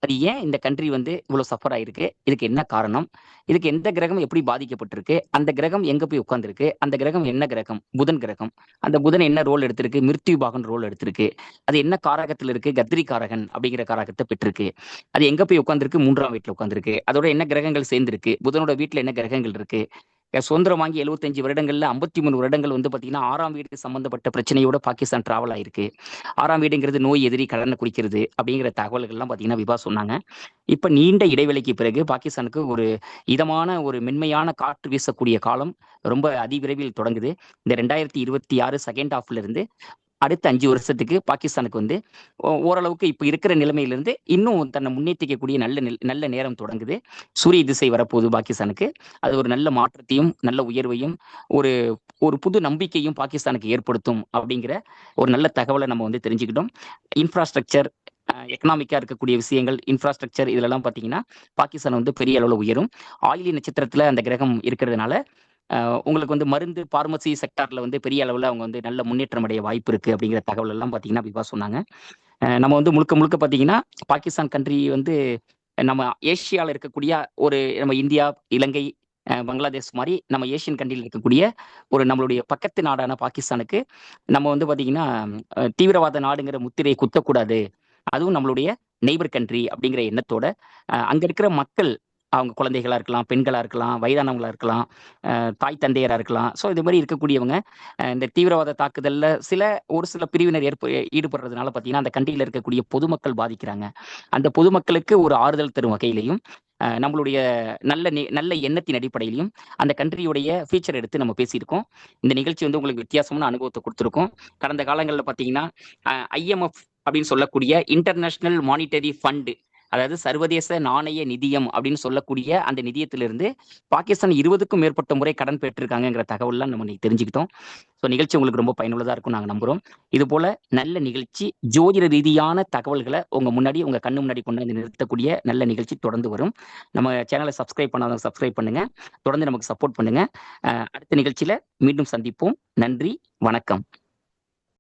அது ஏன் இந்த கண்ட்ரி வந்து இவ்வளோ சஃபர் ஆயிருக்கு? இதுக்கு என்ன காரணம்? இதுக்கு எந்த கிரகம் எப்படி பாதிக்கப்பட்டிருக்கு? அந்த கிரகம் எங்க போய் உட்கார்ந்திருக்கு? அந்த கிரகம் என்ன கிரகம்? புதன் கிரகம். அந்த புதன் என்ன ரோல் எடுத்திருக்கு? மிருத்யு பாகன் ரோல் எடுத்திருக்கு. அது என்ன காரகத்துல இருக்கு? கத்ரி காரகன் அப்படிங்கிற காரகத்த பெற்றிருக்கு. அது எங்க போய் உட்கார்ந்திருக்கு? 3ஆம் வீட்ல உட்கார்ந்திருக்கு. அதோட என்ன கிரகங்கள் சேர்ந்திருக்கு? புதனோட வீட்ல என்ன கிரகங்கள் இருக்கு? சுதந்திரம் வாங்கி 75 வருடங்கள்ல 53 வருடங்கள் வந்து பார்த்தீங்கன்னா, 6ஆம் வீடு சம்பந்தப்பட்ட பிரச்சனையோட பாகிஸ்தான் டிராவல் ஆயிருக்கு. 6ஆம் வீடுங்கிறது நோய், எதிரி, கடன குறிக்கிறது அப்படிங்கிற தகவல்கள்லாம் பார்த்தீங்கன்னா, விவா சொன்னாங்க. இப்ப நீண்ட இடைவெளிக்கு பிறகு பாகிஸ்தானுக்கு ஒரு இதமான, ஒரு மென்மையான காற்று வீசக்கூடிய காலம் ரொம்ப அதிவிரைவில் தொடங்குது. இந்த 2026 செகண்ட் ஹாஃப்ல இருந்து அடுத்த 5 வருஷத்துக்கு பாகிஸ்தானுக்கு வந்து ஓரளவுக்கு இப்ப இருக்கிற நிலைமையிலிருந்து இன்னும் தன்னை முன்னேற்றிக்கக்கூடிய நல்ல நேரம் தொடங்குது. சூரிய திசை வரப்போகுது பாகிஸ்தானுக்கு. அது ஒரு நல்ல மாற்றத்தையும், நல்ல உயர்வையும், ஒரு ஒரு புது நம்பிக்கையும் பாகிஸ்தானுக்கு ஏற்படுத்தும் அப்படிங்கிற ஒரு நல்ல தகவலை நம்ம வந்து தெரிஞ்சுக்கிட்டோம். இன்ஃப்ராஸ்ட்ரக்சர், எக்கனாமிக்கா இருக்கக்கூடிய விஷயங்கள், இன்ஃப்ராஸ்ட்ரக்சர் இதுலலாம் பார்த்தீங்கன்னா, பாகிஸ்தான் வந்து பெரிய அளவுல உயரும். ஆயிலி நட்சத்திரத்துல அந்த கிரகம் இருக்கிறதுனால, உங்களுக்கு வந்து மருந்து, பார்மசி செக்டார்ல வந்து பெரிய அளவுல அவங்க வந்து நல்ல முன்னேற்றம் அடைய வாய்ப்பு இருக்கு அப்படிங்கிற தகவல் எல்லாம் பார்த்தீங்கன்னா, விவா சொன்னாங்க. நம்ம வந்து முழுக்க முழுக்க பார்த்தீங்கன்னா, பாகிஸ்தான் கண்ட்ரி வந்து நம்ம ஏசியால இருக்கக்கூடிய நம்ம இந்தியா, இலங்கை, பங்களாதேஷ் மாரி நம்ம ஏசியன் கண்ட்ரில இருக்கக்கூடிய ஒரு நம்மளுடைய பக்கத்து நாடான பாகிஸ்தானுக்கு நம்ம வந்து பார்த்தீங்கன்னா, தீவிரவாத நாடுங்கிற முத்திரையை குத்தக்கூடாது. அதுவும் நம்மளுடைய நெய்பர் கண்ட்ரி அப்படிங்கிற எண்ணத்தோட, அங்க இருக்கிற மக்கள், அவங்க குழந்தைகளா இருக்கலாம், பெண்களா இருக்கலாம், வயதானவங்களா இருக்கலாம், தாய் தந்தையரா இருக்கலாம். ஸோ இது மாரி இருக்கக்கூடியவங்க, இந்த தீவிரவாத தாக்குதல்ல ஒரு சில பிரிவினர் ஈடுபடுறதுனால பார்த்தீங்கன்னா, அந்த கண்ட்ரியில இருக்கக்கூடிய பொதுமக்கள் பாதிக்கிறாங்க. அந்த பொதுமக்களுக்கு ஒரு ஆறுதல் தரும் வகையிலையும், நம்மளுடைய நல்ல எண்ணத்தின் அடிப்படையிலும் அந்த கண்ட்ரியுடைய ஃபியூச்சர் எடுத்து நம்ம பேசியிருக்கோம். இந்த நிகழ்ச்சி வந்து உங்களுக்கு வித்தியாசமான அனுபவத்த குடுத்திருக்கும். கடந்த காலங்கள்ல பார்த்தீங்கன்னா, ஐஎம்எஃப் அப்படின்னு சொல்லக்கூடிய இன்டர்நேஷனல் மானிட்டரி ஃபண்ட், அதாவது சர்வதேச நாணய நிதியம் அப்படின்னு சொல்லக்கூடிய அந்த நிதியத்திலிருந்து பாகிஸ்தான் 20க்கும் மேற்பட்ட முறை கடன் பெற்றிருக்காங்கங்கிற தகவல்லாம் நம்ம இன்னைக்கு தெரிஞ்சுக்கிட்டோம். ஸோ நிகழ்ச்சி உங்களுக்கு ரொம்ப பயனுள்ளதா இருக்கும் நாங்க நம்புறோம். இது போல நல்ல நிகழ்ச்சி, ஜோதிட ரீதியான தகவல்களை உங்க முன்னாடி, உங்க கண்ணு முன்னாடி கொண்டு வந்து நிறுத்தக்கூடிய நல்ல நிகழ்ச்சி தொடர்ந்து வரும். நம்ம சேனலை சப்ஸ்கிரைப் பண்ணாதவங்க சப்ஸ்கிரைப் பண்ணுங்க. தொடர்ந்து நமக்கு சப்போர்ட் பண்ணுங்க. அடுத்த நிகழ்ச்சியில மீண்டும் சந்திப்போம். நன்றி, வணக்கம்.